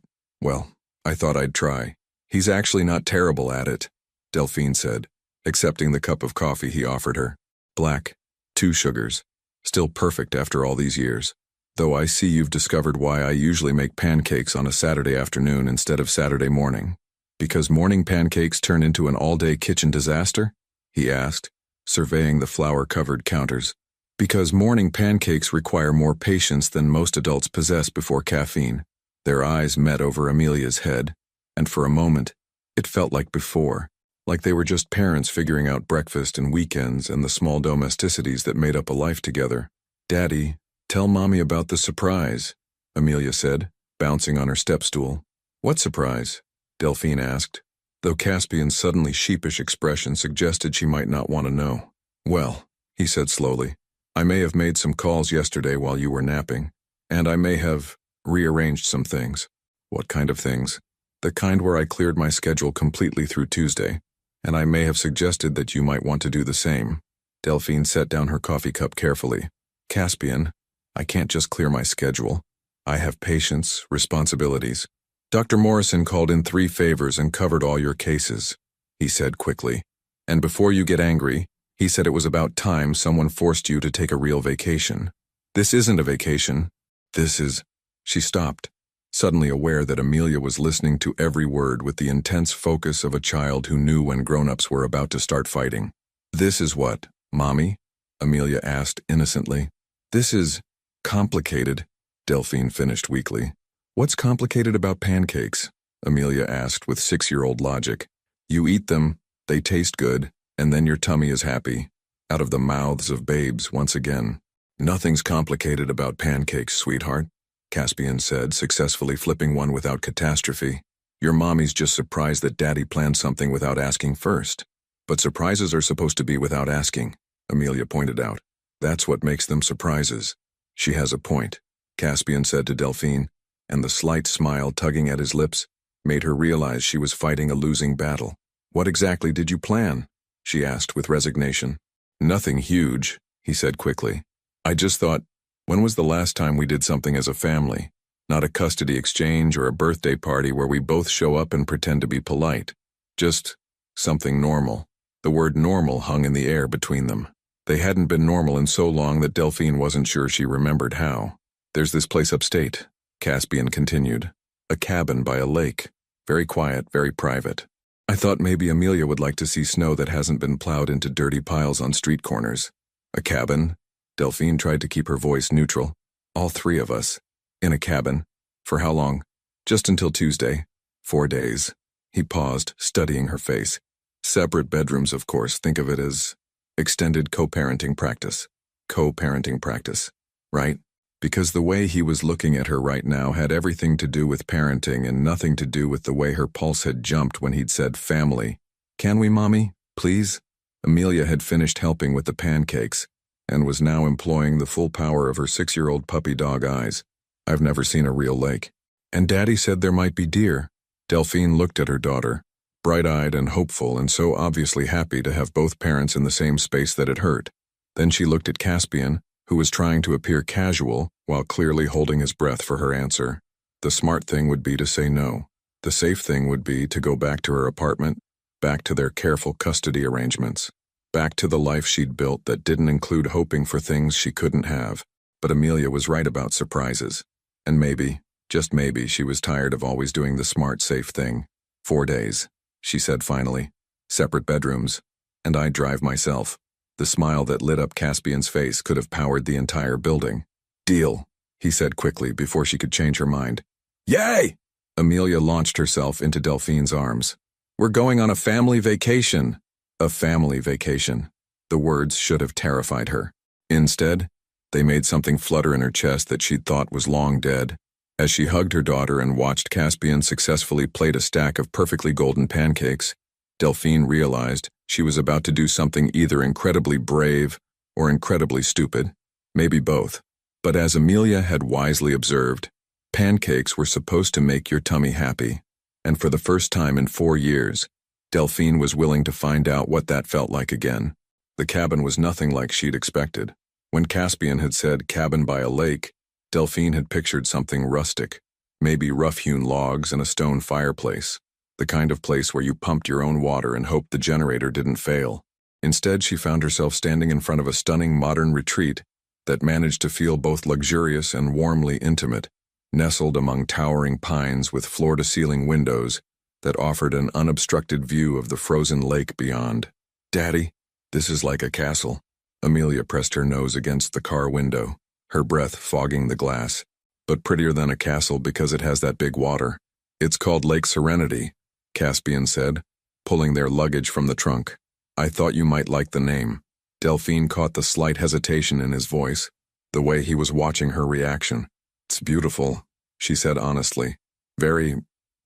Speaker 1: I'd try." "He's actually not terrible at it," Delphine said, accepting the cup of coffee he offered her. "Black, 2 sugars. Still perfect after all these years. Though I see you've discovered why I usually make pancakes on a Saturday afternoon instead of Saturday morning. Because morning pancakes turn into an all-day kitchen disaster?" he asked, surveying the flour-covered counters. "Because morning pancakes require more patience than most adults possess before caffeine." Their eyes met over Amelia's head, and for a moment, it felt like before, like they were just parents figuring out breakfast and weekends and the small domesticities that made up a life together. "Daddy, tell Mommy about the surprise," Amelia said, bouncing on her step-stool. "What surprise?" Delphine asked, though Caspian's suddenly sheepish expression suggested she might not want to know. "Well," he said slowly, "I may have made some calls yesterday while you were napping, and I may have rearranged some things." "What kind of things?" "The kind where I cleared my schedule completely through Tuesday, and I may have suggested that you might want to do the same." Delphine set down her coffee cup carefully. "Caspian, I can't just clear my schedule. I have patients, responsibilities. Dr. Morrison called in 3 favors and covered all your cases," he said quickly. "And before you get angry, he said it was about time someone forced you to take a real vacation. This isn't a vacation. This is—" She stopped, suddenly aware that Amelia was listening to every word with the intense focus of a child who knew when grown-ups were about to start fighting. "This is what, Mommy?" Amelia asked innocently. "This is complicated," Delphine finished weakly. "What's complicated about pancakes?" Amelia asked with 6-year-old logic. "You eat them, they taste good, and then your tummy is happy." Out of the mouths of babes once again. "Nothing's complicated about pancakes, sweetheart," Caspian said, successfully flipping one without catastrophe. "Your mommy's just surprised that Daddy planned something without asking first. But surprises are supposed to be without asking," Amelia pointed out. "That's what makes them surprises." "She has a point," Caspian said to Delphine, and the slight smile tugging at his lips made her realize she was fighting a losing battle. "What exactly did you plan?" she asked with resignation. "Nothing huge," he said quickly. "I just thought, when was the last time we did something as a family? Not a custody exchange or a birthday party where we both show up and pretend to be polite. Just something normal." The word normal hung in the air between them. They hadn't been normal in so long that Delphine wasn't sure she remembered how. "There's this place upstate," Caspian continued. "A cabin by a lake. Very quiet, very private. I thought maybe Amelia would like to see snow that hasn't been plowed into dirty piles on street corners." "A cabin?" Delphine tried to keep her voice neutral. "All 3 of us. In a cabin. For how long?" Just until Tuesday. 4 days. He paused, studying her face. Separate bedrooms, of course. Think of it as extended co-parenting practice. Co-parenting practice. Right? Because the way he was looking at her right now had everything to do with parenting and nothing to do with the way her pulse had jumped when he'd said family. Can we, Mommy? Please? Amelia had finished helping with the pancakes and was now employing the full power of her 6-year-old puppy dog eyes. I've never seen a real lake. And Daddy said there might be deer. Delphine looked at her daughter, bright-eyed and hopeful and so obviously happy to have both parents in the same space that it hurt. Then she looked at Caspian, who was trying to appear casual while clearly holding his breath for her answer. The smart thing would be to say no. The safe thing would be to go back to her apartment, back to their careful custody arrangements, back to the life she'd built that didn't include hoping for things she couldn't have. But Amelia was right about surprises. And maybe, just maybe, she was tired of always doing the smart, safe thing. 4 days, she said finally. Separate bedrooms. And I'd drive myself. The smile that lit up Caspian's face could have powered the entire building. Deal, he said quickly before she could change her mind. Yay! Amelia launched herself into Delphine's arms. We're going on a family vacation. A family vacation. The words should have terrified her. Instead, they made something flutter in her chest that she'd thought was long dead. As she hugged her daughter and watched Caspian successfully plate a stack of perfectly golden pancakes, Delphine realized she was about to do something either incredibly brave or incredibly stupid, maybe both. But as Amelia had wisely observed, pancakes were supposed to make your tummy happy, and for the first time in 4 years, Delphine was willing to find out what that felt like again. The cabin was nothing like she'd expected. When Caspian had said cabin by a lake, Delphine had pictured something rustic, maybe rough-hewn logs and a stone fireplace. The kind of place where you pumped your own water and hoped the generator didn't fail. Instead, she found herself standing in front of a stunning modern retreat that managed to feel both luxurious and warmly intimate, nestled among towering pines with floor-to-ceiling windows that offered an unobstructed view of the frozen lake beyond. Daddy, this is like a castle. Amelia pressed her nose against the car window, her breath fogging the glass. But prettier than a castle because it has that big water. It's called Lake Serenity, Caspian said, pulling their luggage from the trunk. I thought you might like the name. Delphine caught the slight hesitation in his voice, the way he was watching her reaction. It's beautiful, she said honestly. Very,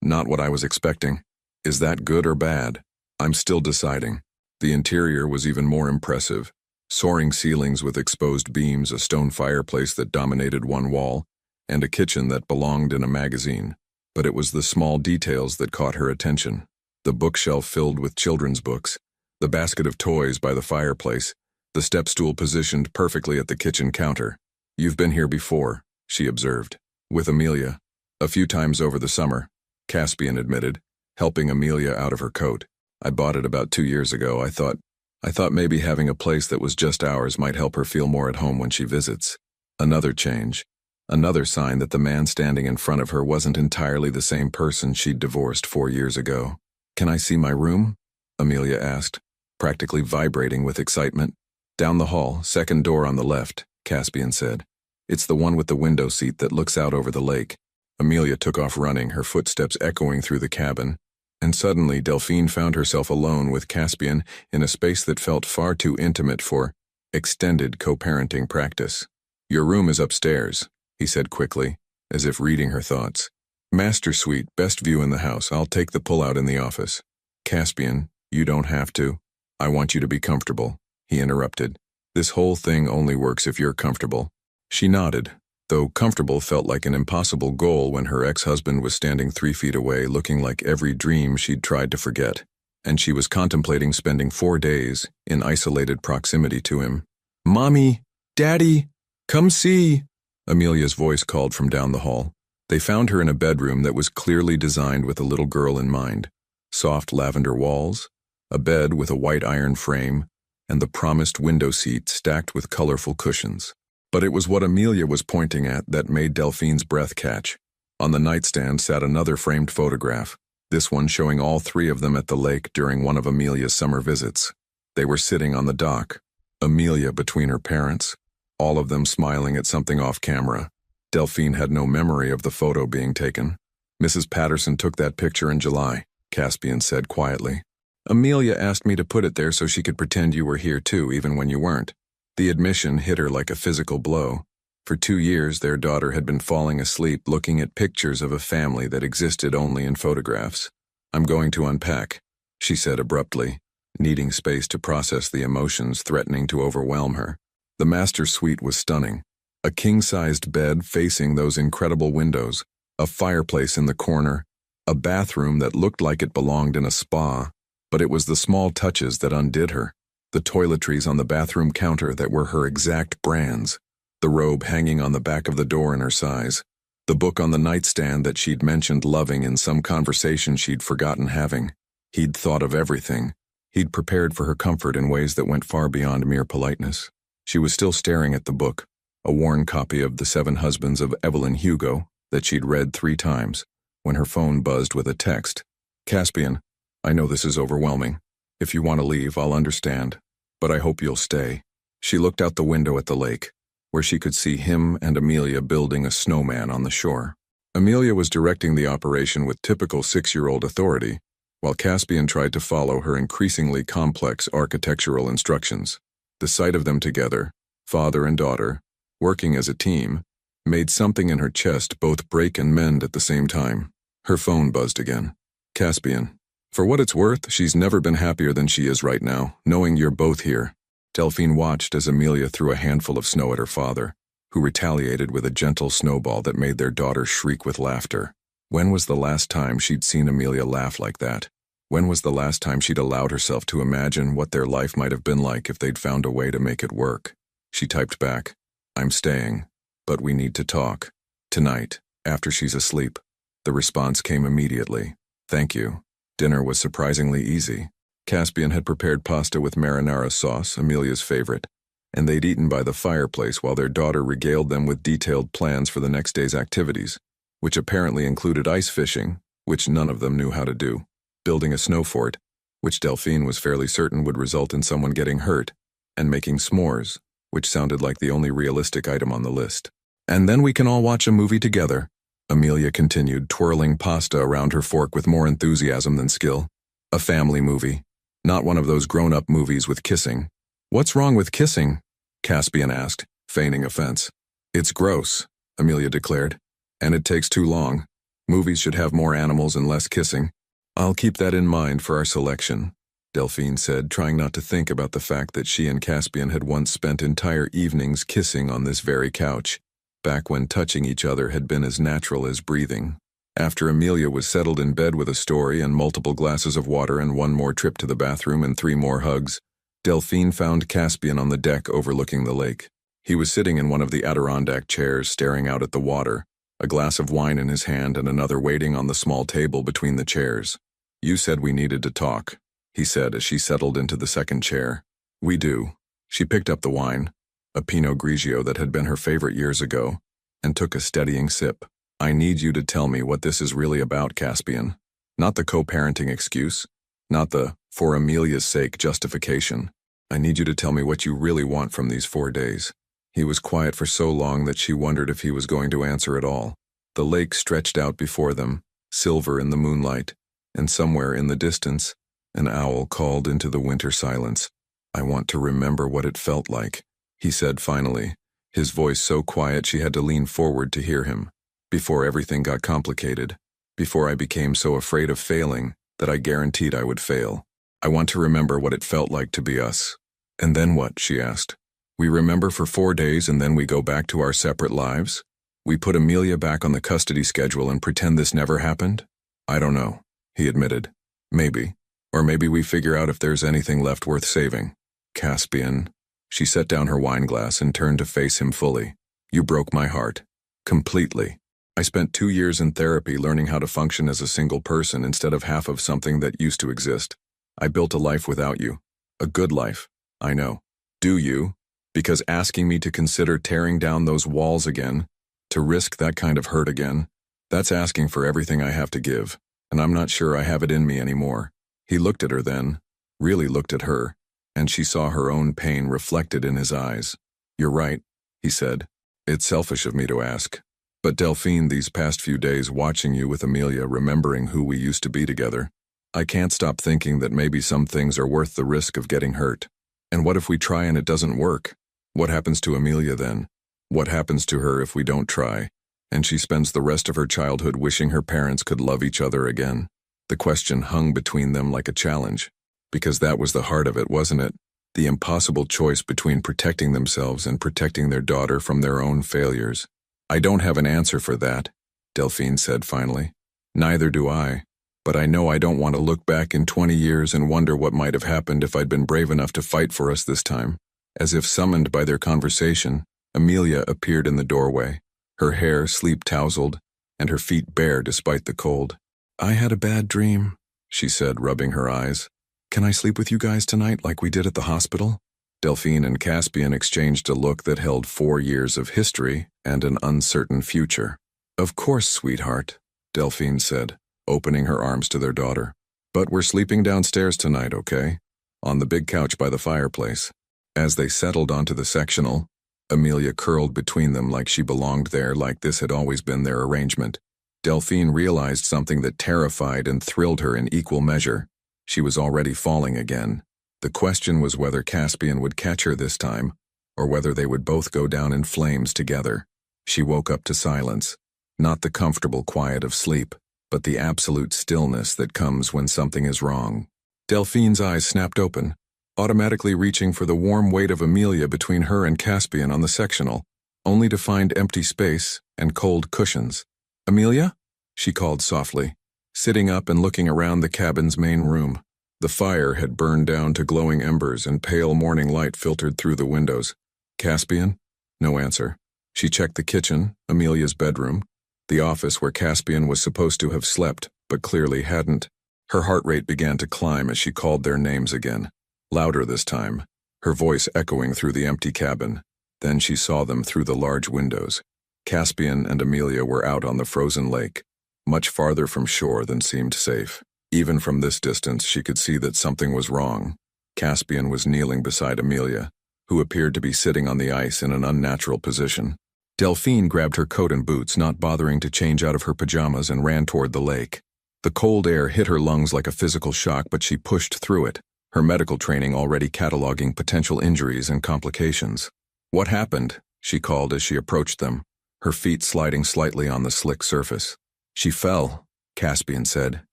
Speaker 1: not what I was expecting. Is that good or bad? I'm still deciding. The interior was even more impressive. Soaring ceilings with exposed beams, a stone fireplace that dominated one wall, and a kitchen that belonged in a magazine. But it was the small details that caught her attention. The bookshelf filled with children's books, the basket of toys by the fireplace, the step stool positioned perfectly at the kitchen counter. You've been here before, she observed. With Amelia. A few times over the summer, Caspian admitted, helping Amelia out of her coat. I bought it about 2 years ago. I thought maybe having a place that was just ours might help her feel more at home when she visits. Another change. Another sign that the man standing in front of her wasn't entirely the same person she'd divorced 4 years ago. Can I see my room? Amelia asked, practically vibrating with excitement. Down the hall, second door on the left, Caspian said. It's the one with the window seat that looks out over the lake. Amelia took off running, her footsteps echoing through the cabin. And suddenly, Delphine found herself alone with Caspian in a space that felt far too intimate for extended co-parenting practice. Your room is upstairs, he said quickly, as if reading her thoughts. Master suite, best view in the house. I'll take the pull-out in the office. Caspian, you don't have to. I want you to be comfortable, he interrupted. This whole thing only works if you're comfortable. She nodded, though comfortable felt like an impossible goal when her ex-husband was standing 3 feet away looking like every dream she'd tried to forget, and she was contemplating spending 4 days in isolated proximity to him. Mommy! Daddy! Come see! Amelia's voice called from down the hall. They found her in a bedroom that was clearly designed with a little girl in mind. Soft lavender walls, a bed with a white iron frame, and the promised window seat stacked with colorful cushions. But it was what Amelia was pointing at that made Delphine's breath catch. On the nightstand sat another framed photograph, this one showing all 3 of them at the lake during one of Amelia's summer visits. They were sitting on the dock, Amelia between her parents, all of them smiling at something off camera. Delphine had no memory of the photo being taken. Mrs. Patterson took that picture in July, Caspian said quietly. Amelia asked me to put it there so she could pretend you were here too, even when you weren't. The admission hit her like a physical blow. For 2 years, their daughter had been falling asleep looking at pictures of a family that existed only in photographs. I'm going to unpack, she said abruptly, needing space to process the emotions threatening to overwhelm her. The master suite was stunning. A king-sized bed facing those incredible windows, a fireplace in the corner, a bathroom that looked like it belonged in a spa, but it was the small touches that undid her. The toiletries on the bathroom counter that were her exact brands, the robe hanging on the back of the door in her size, the book on the nightstand that she'd mentioned loving in some conversation she'd forgotten having. He'd thought of everything. He'd prepared for her comfort in ways that went far beyond mere politeness. She was still staring at the book, a worn copy of The 7 Husbands of Evelyn Hugo that she'd read 3 times, when her phone buzzed with a text. Caspian, I know this is overwhelming. If you want to leave, I'll understand, but I hope you'll stay. She looked out the window at the lake, where she could see him and Amelia building a snowman on the shore. Amelia was directing the operation with typical 6-year-old authority, while Caspian tried to follow her increasingly complex architectural instructions. The sight of them together, father and daughter, working as a team, made something in her chest both break and mend at the same time. Her phone buzzed again. Caspian, for what it's worth, she's never been happier than she is right now, knowing you're both here. Delphine watched as Amelia threw a handful of snow at her father, who retaliated with a gentle snowball that made their daughter shriek with laughter. When was the last time she'd seen Amelia laugh like that? When was the last time she'd allowed herself to imagine what their life might have been like if they'd found a way to make it work? She typed back, I'm staying, but we need to talk. Tonight, after she's asleep. The response came immediately. Thank you. Dinner was surprisingly easy. Caspian had prepared pasta with marinara sauce, Amelia's favorite, and they'd eaten by the fireplace while their daughter regaled them with detailed plans for the next day's activities, which apparently included ice fishing, which none of them knew how to do, building a snow fort, which Delphine was fairly certain would result in someone getting hurt, and making s'mores, which sounded like the only realistic item on the list. And then we can all watch a movie together, Amelia continued, twirling pasta around her fork with more enthusiasm than skill. A family movie. Not one of those grown-up movies with kissing. What's wrong with kissing? Caspian asked, feigning offense. It's gross, Amelia declared. And it takes too long. Movies should have more animals and less kissing. I'll keep that in mind for our selection, Delphine said, trying not to think about the fact that she and Caspian had once spent entire evenings kissing on this very couch, back when touching each other had been as natural as breathing. After Amelia was settled in bed with a story and multiple glasses of water and 1 more trip to the bathroom and 3 more hugs, Delphine found Caspian on the deck overlooking the lake. He was sitting in one of the Adirondack chairs staring out at the water, a glass of wine in his hand and another waiting on the small table between the chairs. You said we needed to talk, he said as she settled into the second chair. We do. She picked up the wine, a Pinot Grigio that had been her favorite years ago, and took a steadying sip. I need you to tell me what this is really about, Caspian. Not the co-parenting excuse, not the for Amelia's sake justification. I need you to tell me what you really want from these 4 days. He was quiet for so long that she wondered if he was going to answer at all. The lake stretched out before them, silver in the moonlight, and somewhere in the distance, an owl called into the winter silence. I want to remember what it felt like, he said finally, his voice so quiet she had to lean forward to hear him. Before everything got complicated, before I became so afraid of failing that I guaranteed I would fail. I want to remember what it felt like to be us. And then what, she asked. We remember for 4 days and then we go back to our separate lives? We put Amelia back on the custody schedule and pretend this never happened? I don't know, he admitted. Maybe. Or maybe we figure out if there's anything left worth saving. Caspian. She set down her wine glass and turned to face him fully. You broke my heart. Completely. I spent 2 years in therapy learning how to function as a single person instead of half of something that used to exist. I built a life without you. A good life. I know. Do you? Because asking me to consider tearing down those walls again, to risk that kind of hurt again, that's asking for everything I have to give, and I'm not sure I have it in me anymore. He looked at her then, really looked at her, and she saw her own pain reflected in his eyes. You're right, he said. It's selfish of me to ask. But Delphine, these past few days watching you with Amelia, remembering who we used to be together, I can't stop thinking that maybe some things are worth the risk of getting hurt. And what if we try and it doesn't work? What happens to Amelia then? What happens to her if we don't try, and she spends the rest of her childhood wishing her parents could love each other again? The question hung between them like a challenge, because that was the heart of it, wasn't it? The impossible choice between protecting themselves and protecting their daughter from their own failures. I don't have an answer for that, Delphine said finally. Neither do I, but I know I don't want to look back in 20 years and wonder what might have happened if I'd been brave enough to fight for us this time. As if summoned by their conversation, Amelia appeared in the doorway, her hair sleep-tousled and her feet bare despite the cold. I had a bad dream, she said, rubbing her eyes. Can I sleep with you guys tonight like we did at the hospital? Delphine and Caspian exchanged a look that held 4 years of history and an uncertain future. Of course, sweetheart, Delphine said, opening her arms to their daughter. But we're sleeping downstairs tonight, okay? On the big couch by the fireplace. As they settled onto the sectional, Amelia curled between them like she belonged there, like this had always been their arrangement. Delphine realized something that terrified and thrilled her in equal measure. She was already falling again. The question was whether Caspian would catch her this time, or whether they would both go down in flames together. She woke up to silence, not the comfortable quiet of sleep, but the absolute stillness that comes when something is wrong. Delphine's eyes snapped open, automatically reaching for the warm weight of Amelia between her and Caspian on the sectional, only to find empty space and cold cushions. Amelia? She called softly, sitting up and looking around the cabin's main room. The fire had burned down to glowing embers and pale morning light filtered through the windows. Caspian? No answer. She checked the kitchen, Amelia's bedroom, the office where Caspian was supposed to have slept, but clearly hadn't. Her heart rate began to climb as she called their names again, louder this time, her voice echoing through the empty cabin. Then she saw them through the large windows. Caspian and Amelia were out on the frozen lake, much farther from shore than seemed safe. Even from this distance, she could see that something was wrong. Caspian was kneeling beside Amelia, who appeared to be sitting on the ice in an unnatural position. Delphine grabbed her coat and boots, not bothering to change out of her pajamas, and ran toward the lake. The cold air hit her lungs like a physical shock, but she pushed through it, her medical training already cataloging potential injuries and complications. What happened? She called as she approached them, her feet sliding slightly on the slick surface. She fell, Caspian said,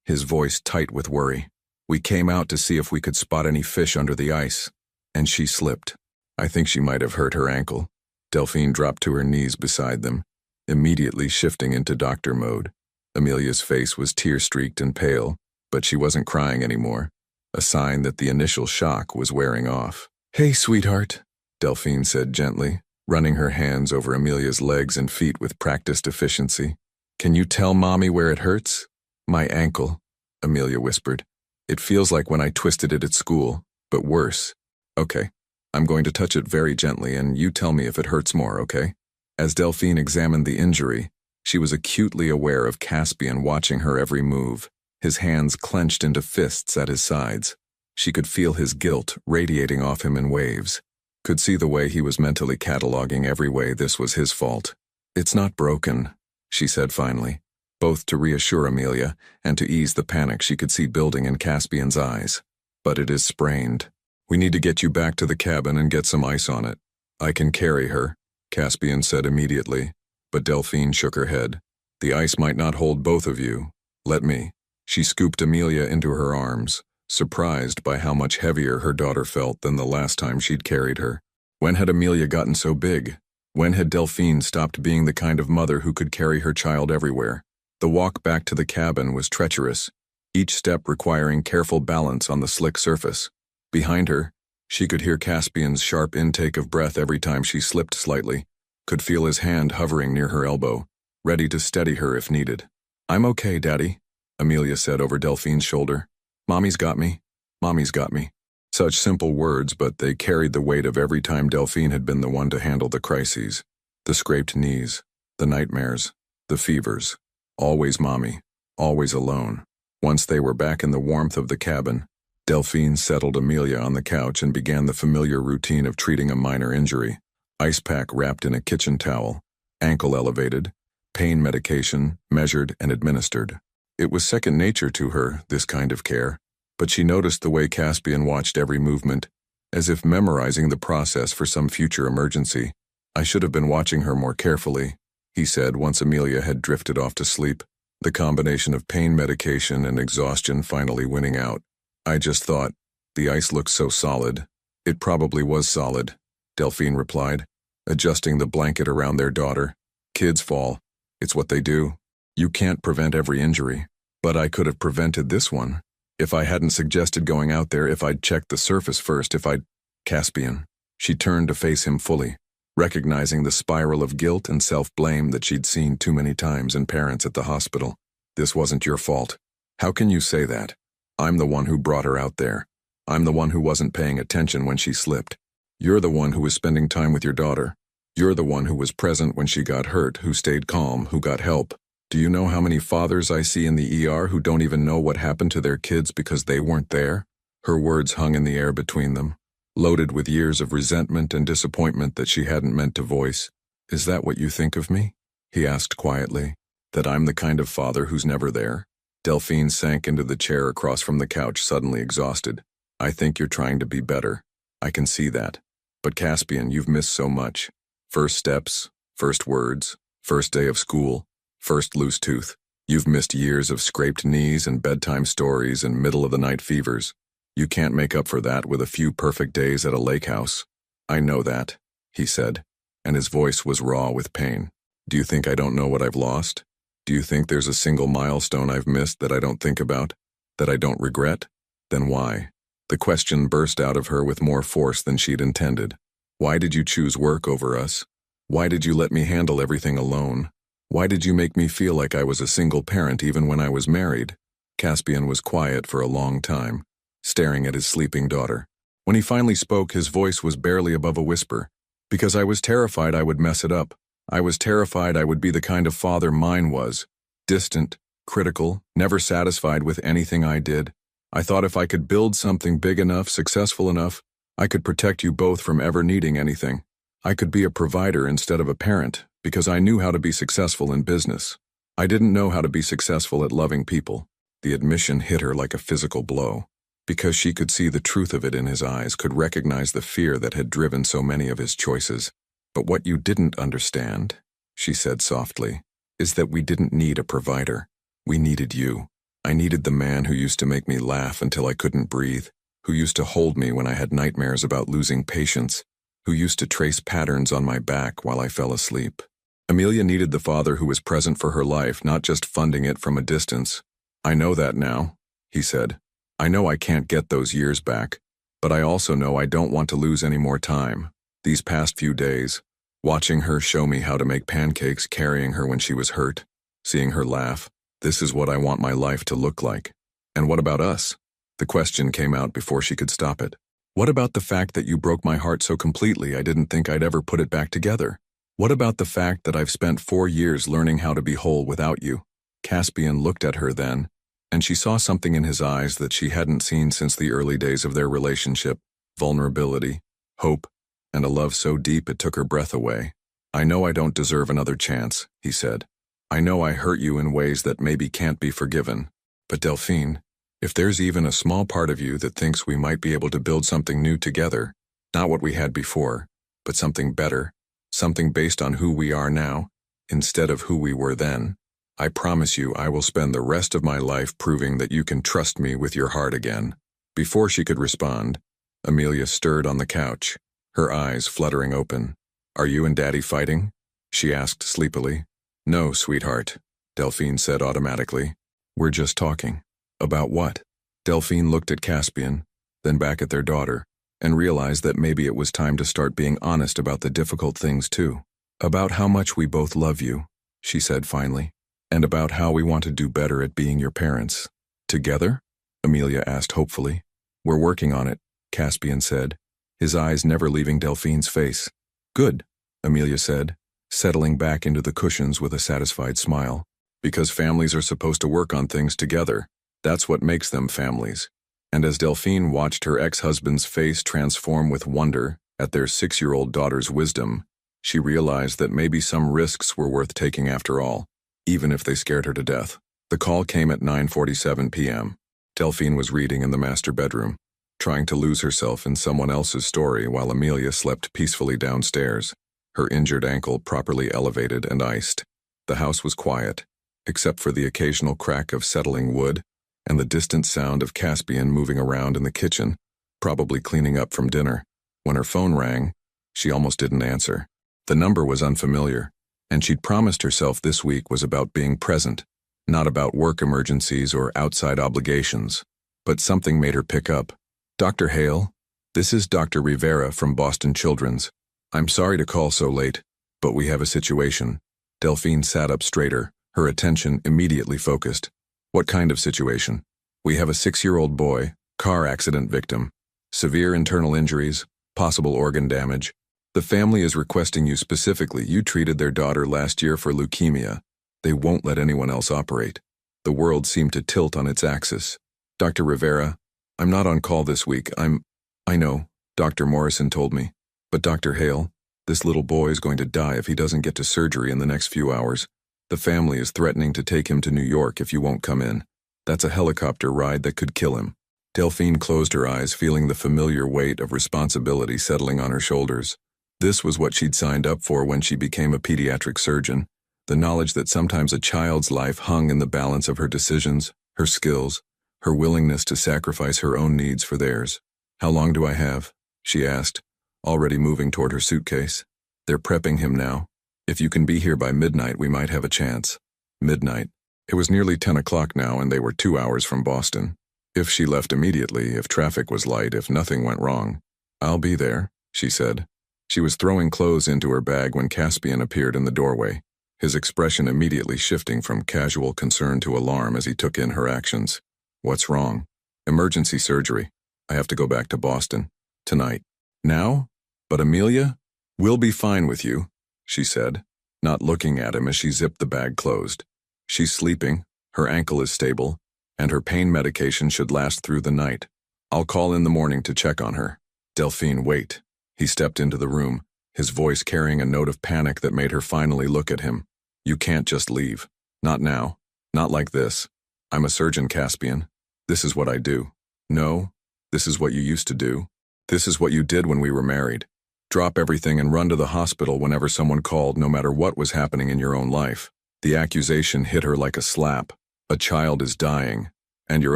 Speaker 1: his voice tight with worry. We came out to see if we could spot any fish under the ice, and she slipped. I think she might have hurt her ankle. Delphine dropped to her knees beside them, immediately shifting into doctor mode. Amelia's face was tear-streaked and pale, but she wasn't crying anymore, a sign that the initial shock was wearing off. Hey, sweetheart, Delphine said gently, running her hands over Amelia's legs and feet with practiced efficiency. Can you tell Mommy where it hurts? My ankle, Amelia whispered. It feels like when I twisted it at school, but worse. Okay, I'm going to touch it very gently and you tell me if it hurts more, okay? As Delphine examined the injury, she was acutely aware of Caspian watching her every move, his hands clenched into fists at his sides. She could feel his guilt radiating off him in waves, could see the way he was mentally cataloging every way this was his fault. It's not broken, she said finally, both to reassure Amelia and to ease the panic she could see building in Caspian's eyes. But it is sprained. We need to get you back to the cabin and get some ice on it. I can carry her, Caspian said immediately, but Delphine shook her head. The ice might not hold both of you. Let me. She scooped Amelia into her arms, surprised by how much heavier her daughter felt than the last time she'd carried her. When had Amelia gotten so big? When had Delphine stopped being the kind of mother who could carry her child everywhere? The walk back to the cabin was treacherous, each step requiring careful balance on the slick surface. Behind her, she could hear Caspian's sharp intake of breath every time she slipped slightly, could feel his hand hovering near her elbow, ready to steady her if needed. I'm okay, Daddy, Amelia said over Delphine's shoulder. Mommy's got me. Mommy's got me. Such simple words, but they carried the weight of every time Delphine had been the one to handle the crises. The scraped knees, the nightmares, the fevers. Always Mommy, always alone. Once they were back in the warmth of the cabin, Delphine settled Amelia on the couch and began the familiar routine of treating a minor injury. Ice pack wrapped in a kitchen towel, ankle elevated, pain medication, measured and administered. It was second nature to her, this kind of care, but she noticed the way Caspian watched every movement, as if memorizing the process for some future emergency. "I should have been watching her more carefully," he said once Amelia had drifted off to sleep, the combination of pain medication and exhaustion finally winning out. "I just thought, the ice looks so solid." "It probably was solid," Delphine replied, adjusting the blanket around their daughter. "Kids fall. It's what they do. You can't prevent every injury. But I could have prevented this one. If I hadn't suggested going out there, if I'd checked the surface first, if I'd—" "Caspian." She turned to face him fully, recognizing the spiral of guilt and self-blame that she'd seen too many times in parents at the hospital. "This wasn't your fault." "How can you say that? I'm the one who brought her out there. I'm the one who wasn't paying attention when she slipped. You're the one who was spending time with your daughter. You're the one who was present when she got hurt, who stayed calm, who got help. Do you know how many fathers I see in the ER who don't even know what happened to their kids because they weren't there?" Her words hung in the air between them, loaded with years of resentment and disappointment that she hadn't meant to voice. "Is that what you think of me?" he asked quietly. "That I'm the kind of father who's never there?" Delphine sank into the chair across from the couch, suddenly exhausted. "I think you're trying to be better. I can see that. But Caspian, you've missed so much. First steps, first words, first day of school, first loose tooth. You've missed years of scraped knees and bedtime stories and middle-of-the-night fevers. You can't make up for that with a few perfect days at a lake house." "I know that," he said, and his voice was raw with pain. "Do you think I don't know what I've lost? Do you think there's a single milestone I've missed that I don't think about, that I don't regret? Then why?" The question burst out of her with more force than she'd intended. "Why did you choose work over us? Why did you let me handle everything alone? Why did you make me feel like I was a single parent even when I was married?" Caspian was quiet for a long time, staring at his sleeping daughter. When he finally spoke, his voice was barely above a whisper. "Because I was terrified I would mess it up. I was terrified I would be the kind of father mine was. Distant, critical, never satisfied with anything I did. I thought if I could build something big enough, successful enough, I could protect you both from ever needing anything. I could be a provider instead of a parent, because I knew how to be successful in business. I didn't know how to be successful at loving people." The admission hit her like a physical blow, because she could see the truth of it in his eyes, could recognize the fear that had driven so many of his choices. "But what you didn't understand," she said softly, "is that we didn't need a provider. We needed you. I needed the man who used to make me laugh until I couldn't breathe, who used to hold me when I had nightmares about losing patience, who used to trace patterns on my back while I fell asleep." Amelia needed the father who was present for her life, not just funding it from a distance. "I know that now," he said. "I know I can't get those years back, but I also know I don't want to lose any more time. These past few days, watching her show me how to make pancakes, carrying her when she was hurt, seeing her laugh, this is what I want my life to look like." "And what about us?" The question came out before she could stop it. "What about the fact that you broke my heart so completely I didn't think I'd ever put it back together? What about the fact that I've spent 4 years learning how to be whole without you?" Caspian looked at her then, and she saw something in his eyes that she hadn't seen since the early days of their relationship: vulnerability, hope, and a love so deep it took her breath away. "I know I don't deserve another chance," he said. "I know I hurt you in ways that maybe can't be forgiven. But Delphine, if there's even a small part of you that thinks we might be able to build something new together, not what we had before, but something better, something based on who we are now, instead of who we were then, I promise you I will spend the rest of my life proving that you can trust me with your heart again." Before she could respond, Amelia stirred on the couch, her eyes fluttering open. "Are you and Daddy fighting?" she asked sleepily. "No, sweetheart," Delphine said automatically. "We're just talking." "About what?" Delphine looked at Caspian, then back at their daughter, and realized that maybe it was time to start being honest about the difficult things too. "About how much we both love you," she said finally, "and about how we want to do better at being your parents." "Together?" Amelia asked hopefully. "We're working on it," Caspian said, his eyes never leaving Delphine's face. "Good," Amelia said, settling back into the cushions with a satisfied smile. "Because families are supposed to work on things together. That's what makes them families." And as Delphine watched her ex-husband's face transform with wonder at their 6-year-old daughter's wisdom, She realized that maybe some risks were worth taking after all, even if they scared her to death. The call came at 9:47 p.m. Delphine was reading in the master bedroom, trying to lose herself in someone else's story while Amelia slept peacefully downstairs, her injured ankle properly elevated and iced. The house was quiet, except for the occasional crack of settling wood and the distant sound of Caspian moving around in the kitchen, probably cleaning up from dinner. When her phone rang, she almost didn't answer. The number was unfamiliar, and she'd promised herself this week was about being present, not about work emergencies or outside obligations. But something made her pick up. "Dr. Hale, this is Dr. Rivera from Boston Children's. I'm sorry to call so late, but we have a situation." Delphine sat up straighter, her attention immediately focused. "What kind of situation?" "We have a 6-year-old boy, car accident victim, severe internal injuries, possible organ damage. The family is requesting you specifically. You treated their daughter last year for leukemia. They won't let anyone else operate." The world seemed to tilt on its axis. "Dr. Rivera, I'm not on call this week. I know, Dr. Morrison told me. But Dr. Hale, this little boy is going to die if he doesn't get to surgery in the next few hours. The family is threatening to take him to New York if you won't come in. That's a helicopter ride that could kill him." Delphine closed her eyes, feeling the familiar weight of responsibility settling on her shoulders. This was what she'd signed up for when she became a pediatric surgeon, the knowledge that sometimes a child's life hung in the balance of her decisions, her skills, her willingness to sacrifice her own needs for theirs. "How long do I have?" she asked, already moving toward her suitcase. "They're prepping him now. If you can be here by midnight, we might have a chance." Midnight. It was nearly 10 o'clock now, and they were 2 hours from Boston. If she left immediately, if traffic was light, if nothing went wrong. "I'll be there," she said. She was throwing clothes into her bag when Caspian appeared in the doorway, his expression immediately shifting from casual concern to alarm as he took in her actions. "What's wrong?" "Emergency surgery. I have to go back to Boston. Tonight." "Now? But Amelia?" "We'll be fine with you," she said, not looking at him as she zipped the bag closed. "She's sleeping, her ankle is stable, and her pain medication should last through the night. I'll call in the morning to check on her." "Delphine, wait." He stepped into the room, his voice carrying a note of panic that made her finally look at him. "You can't just leave. Not now. Not like this. I'm a surgeon, Caspian. This is what I do." "No, this is what you used to do. This is what you did when we were married. Drop everything and run to the hospital whenever someone called, no matter what was happening in your own life." The accusation hit her like a slap. A child is dying, and your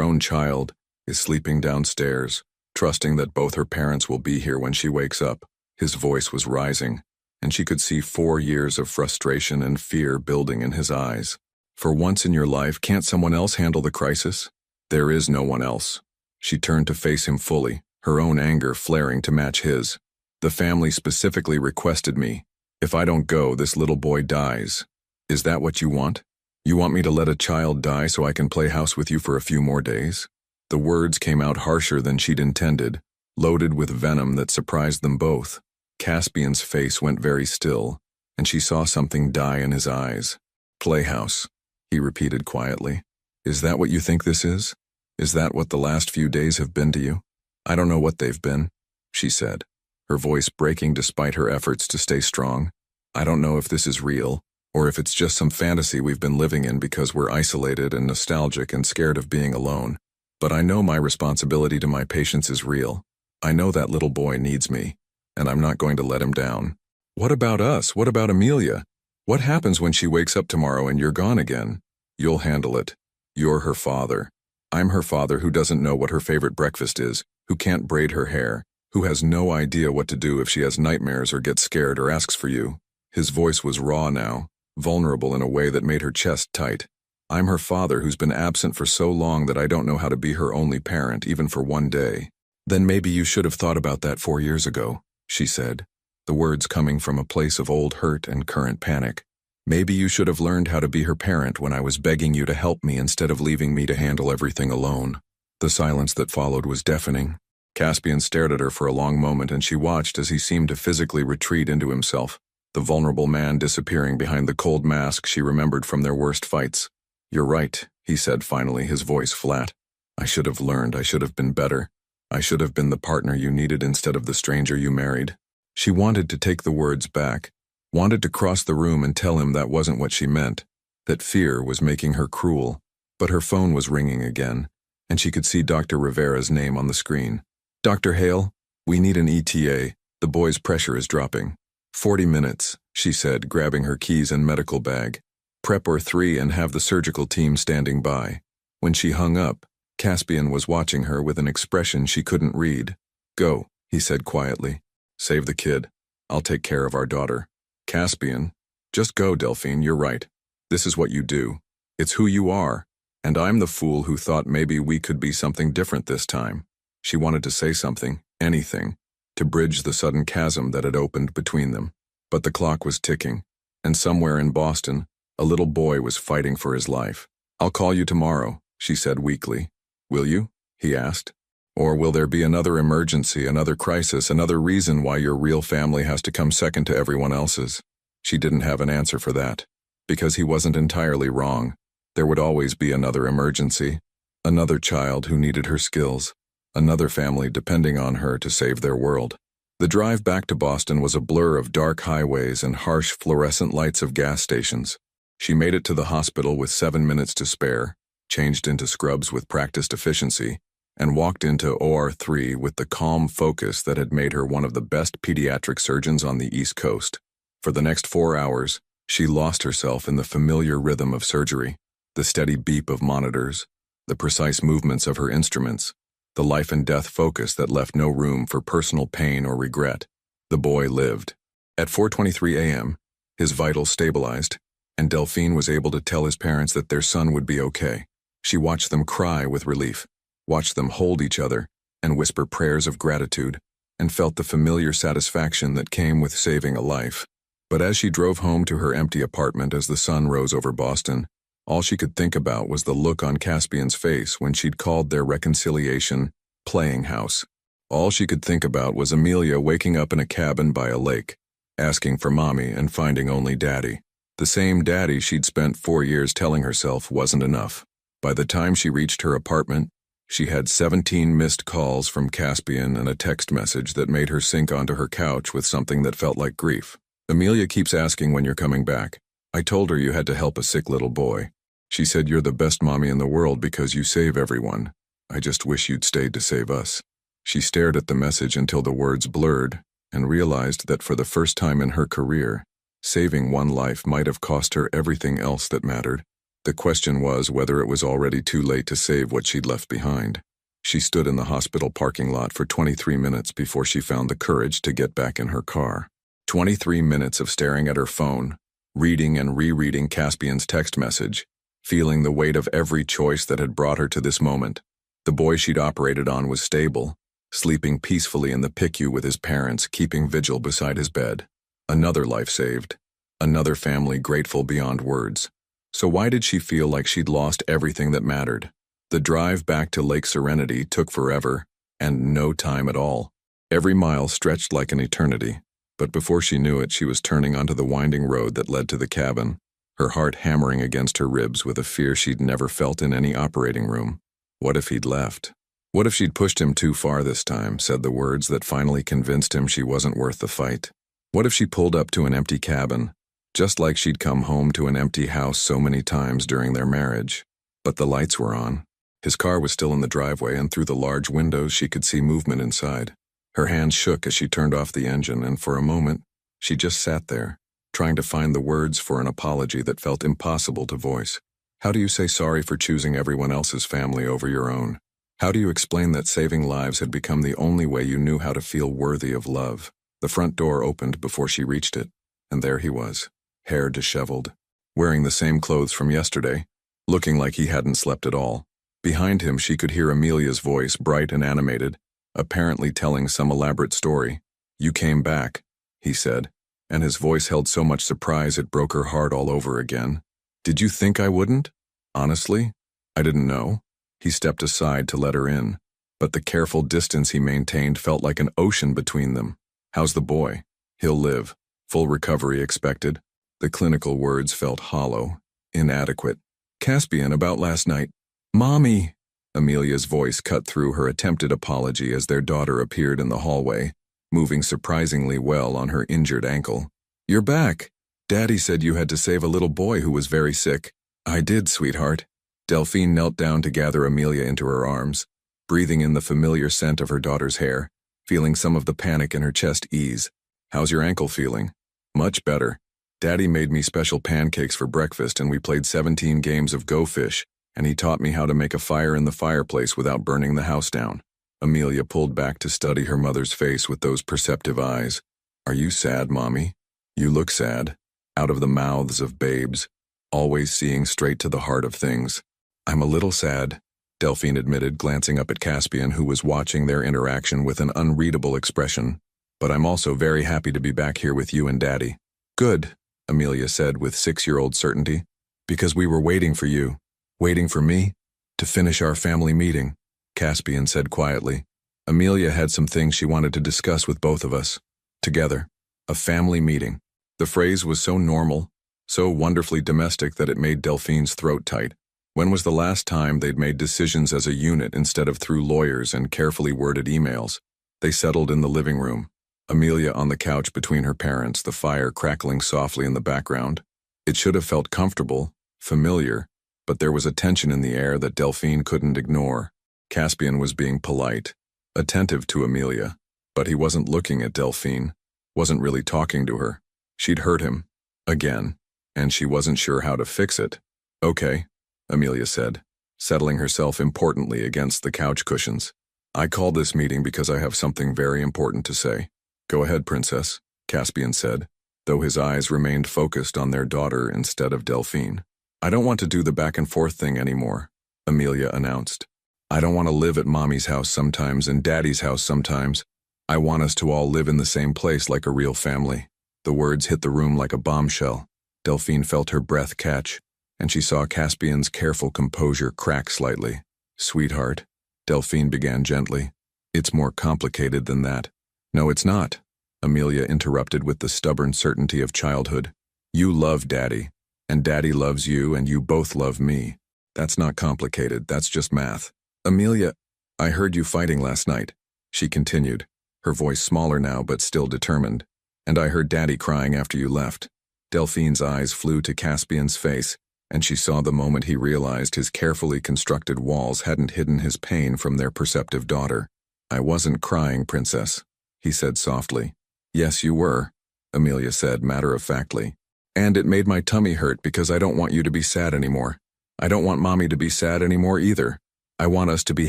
Speaker 1: own child is sleeping downstairs, trusting that both her parents will be here when she wakes up. His voice was rising, and she could see 4 years of frustration and fear building in his eyes. "For once in your life, can't someone else handle the crisis?" "There is no one else." She turned to face him fully, her own anger flaring to match his. "The family specifically requested me. If I don't go, this little boy dies. Is that what you want? You want me to let a child die so I can play house with you for a few more days?" The words came out harsher than she'd intended, loaded with venom that surprised them both. Caspian's face went very still, and she saw something die in his eyes. "Playhouse," he repeated quietly. "Is that what you think this is? Is that what the last few days have been to you?" "I don't know what they've been," she said, her voice breaking despite her efforts to stay strong. "I don't know if this is real, or if it's just some fantasy we've been living in because we're isolated and nostalgic and scared of being alone. But I know my responsibility to my patients is real. I know that little boy needs me, and I'm not going to let him down." "What about us? What about Amelia? What happens when she wakes up tomorrow and you're gone again?" "You'll handle it. You're her father. I'm her father who doesn't know what her favorite breakfast is, who can't braid her hair, who has no idea what to do if she has nightmares or gets scared or asks for you." His voice was raw now, vulnerable in a way that made her chest tight. "I'm her father who's been absent for so long that I don't know how to be her only parent, even for one day." "Then maybe you should have thought about that 4 years ago," she said, the words coming from a place of old hurt and current panic. "Maybe you should have learned how to be her parent when I was begging you to help me instead of leaving me to handle everything alone." The silence that followed was deafening. Caspian stared at her for a long moment, and she watched as he seemed to physically retreat into himself, the vulnerable man disappearing behind the cold mask she remembered from their worst fights. "You're right," he said finally, his voice flat. "I should have learned. I should have been better. I should have been the partner you needed instead of the stranger you married." She wanted to take the words back, Wanted to cross the room and tell him that wasn't what she meant, that fear was making her cruel, but her phone was ringing again, and she could see Dr. Rivera's name on the screen. Dr. Hale, we need an ETA. The boy's pressure is dropping. 40 minutes, she said, grabbing her keys and medical bag. Prep or 3 and have the surgical team standing by. When she hung up, Caspian was watching her with an expression she couldn't read. Go, he said quietly. Save the kid. I'll take care of our daughter. Caspian, just go, Delphine, you're right. This is what you do. It's who you are. And I'm the fool who thought maybe we could be something different this time. She wanted to say something, anything, to bridge the sudden chasm that had opened between them. But the clock was ticking, and somewhere in Boston, a little boy was fighting for his life. I'll call you tomorrow, she said weakly. Will you? He asked. Or will there be another emergency, another crisis, another reason why your real family has to come second to everyone else's? She didn't have an answer for that, because he wasn't entirely wrong. There would always be another emergency, another child who needed her skills, another family depending on her to save their world. The drive back to Boston was a blur of dark highways and harsh fluorescent lights of gas stations. She made it to the hospital with 7 minutes to spare, changed into scrubs with practiced efficiency, and walked into OR 3 with the calm focus that had made her one of the best pediatric surgeons on the East Coast. For the next 4 hours, she lost herself in the familiar rhythm of surgery, the steady beep of monitors, the precise movements of her instruments, the life and death focus that left no room for personal pain or regret. The boy lived. At 4:23 a.m., his vitals stabilized, and Delphine was able to tell his parents that their son would be okay. She watched them cry with relief, watched them hold each other and whisper prayers of gratitude, and felt the familiar satisfaction that came with saving a life. But as she drove home to her empty apartment as the sun rose over Boston, all she could think about was the look on Caspian's face when she'd called their reconciliation playing house. All she could think about was Amelia waking up in a cabin by a lake, asking for mommy and finding only daddy. The same daddy she'd spent 4 years telling herself wasn't enough. By the time she reached her apartment, she had 17 missed calls from Caspian and a text message that made her sink onto her couch with something that felt like grief. Amelia keeps asking when you're coming back. I told her you had to help a sick little boy. She said you're the best mommy in the world because you save everyone. I just wish you'd stayed to save us. She stared at the message until the words blurred and realized that for the first time in her career, saving one life might have cost her everything else that mattered. The question was whether it was already too late to save what she'd left behind. She stood in the hospital parking lot for 23 minutes before she found the courage to get back in her car. 23 minutes of staring at her phone, reading and rereading Caspian's text message, feeling the weight of every choice that had brought her to this moment. The boy she'd operated on was stable, sleeping peacefully in the PICU with his parents, keeping vigil beside his bed. Another life saved. Another family grateful beyond words. So why did she feel like she'd lost everything that mattered? The drive back to Lake Serenity took forever, and no time at all. Every mile stretched like an eternity, but before she knew it, she was turning onto the winding road that led to the cabin, her heart hammering against her ribs with a fear she'd never felt in any operating room. What if he'd left? What if she'd pushed him too far this time, said the words that finally convinced him she wasn't worth the fight? What if she pulled up to an empty cabin, just like she'd come home to an empty house so many times during their marriage? But the lights were on. His car was still in the driveway, and through the large windows she could see movement inside. Her hands shook as she turned off the engine, and for a moment, she just sat there, trying to find the words for an apology that felt impossible to voice. How do you say sorry for choosing everyone else's family over your own? How do you explain that saving lives had become the only way you knew how to feel worthy of love? The front door opened before she reached it, and there he was, hair disheveled, wearing the same clothes from yesterday, looking like he hadn't slept at all. Behind him she could hear Amelia's voice, bright and animated, apparently telling some elaborate story. You came back, he said, and his voice held so much surprise it broke her heart all over again. Did you think I wouldn't? Honestly? I didn't know. He stepped aside to let her in, but the careful distance he maintained felt like an ocean between them. How's the boy? He'll live. Full recovery expected. The clinical words felt hollow, inadequate. Caspian, about last night. Mommy! Amelia's voice cut through her attempted apology as their daughter appeared in the hallway, moving surprisingly well on her injured ankle. You're back. Daddy said you had to save a little boy who was very sick. I did, sweetheart. Delphine knelt down to gather Amelia into her arms, breathing in the familiar scent of her daughter's hair, feeling some of the panic in her chest ease. How's your ankle feeling? Much better. Daddy made me special pancakes for breakfast and we played 17 games of Go Fish, and he taught me how to make a fire in the fireplace without burning the house down. Amelia pulled back to study her mother's face with those perceptive eyes. Are you sad, Mommy? You look sad. Out of the mouths of babes, always seeing straight to the heart of things. I'm a little sad, Delphine admitted, glancing up at Caspian, who was watching their interaction with an unreadable expression. But I'm also very happy to be back here with you and Daddy. Good, Amelia said with 6-year-old certainty. Because we were waiting for you. Waiting for me? To finish our family meeting, Caspian said quietly. Amelia had some things she wanted to discuss with both of us. Together. A family meeting. The phrase was so normal, so wonderfully domestic that it made Delphine's throat tight. When was the last time they'd made decisions as a unit instead of through lawyers and carefully worded emails? They settled in the living room, Amelia on the couch between her parents, the fire crackling softly in the background. It should have felt comfortable, familiar, but there was a tension in the air that Delphine couldn't ignore. Caspian was being polite, attentive to Amelia, but he wasn't looking at Delphine, wasn't really talking to her. She'd hurt him. Again. And she wasn't sure how to fix it. Okay, Amelia said, settling herself importantly against the couch cushions. I called this meeting because I have something very important to say. Go ahead, Princess, Caspian said, though his eyes remained focused on their daughter instead of Delphine. I don't want to do the back and forth thing anymore, Amelia announced. I don't want to live at Mommy's house sometimes and Daddy's house sometimes. I want us to all live in the same place like a real family. The words hit the room like a bombshell. Delphine felt her breath catch, and she saw Caspian's careful composure crack slightly. Sweetheart, Delphine began gently. It's more complicated than that. No, it's not, Amelia interrupted with the stubborn certainty of childhood. You love Daddy, and Daddy loves you, and you both love me. That's not complicated, that's just math. Amelia, I heard you fighting last night, she continued, her voice smaller now but still determined. And I heard Daddy crying after you left. Delphine's eyes flew to Caspian's face, and she saw the moment he realized his carefully constructed walls hadn't hidden his pain from their perceptive daughter. I wasn't crying, Princess, he said softly. Yes, you were, Amelia said matter-of-factly. And it made my tummy hurt because I don't want you to be sad anymore. I don't want Mommy to be sad anymore either. I want us to be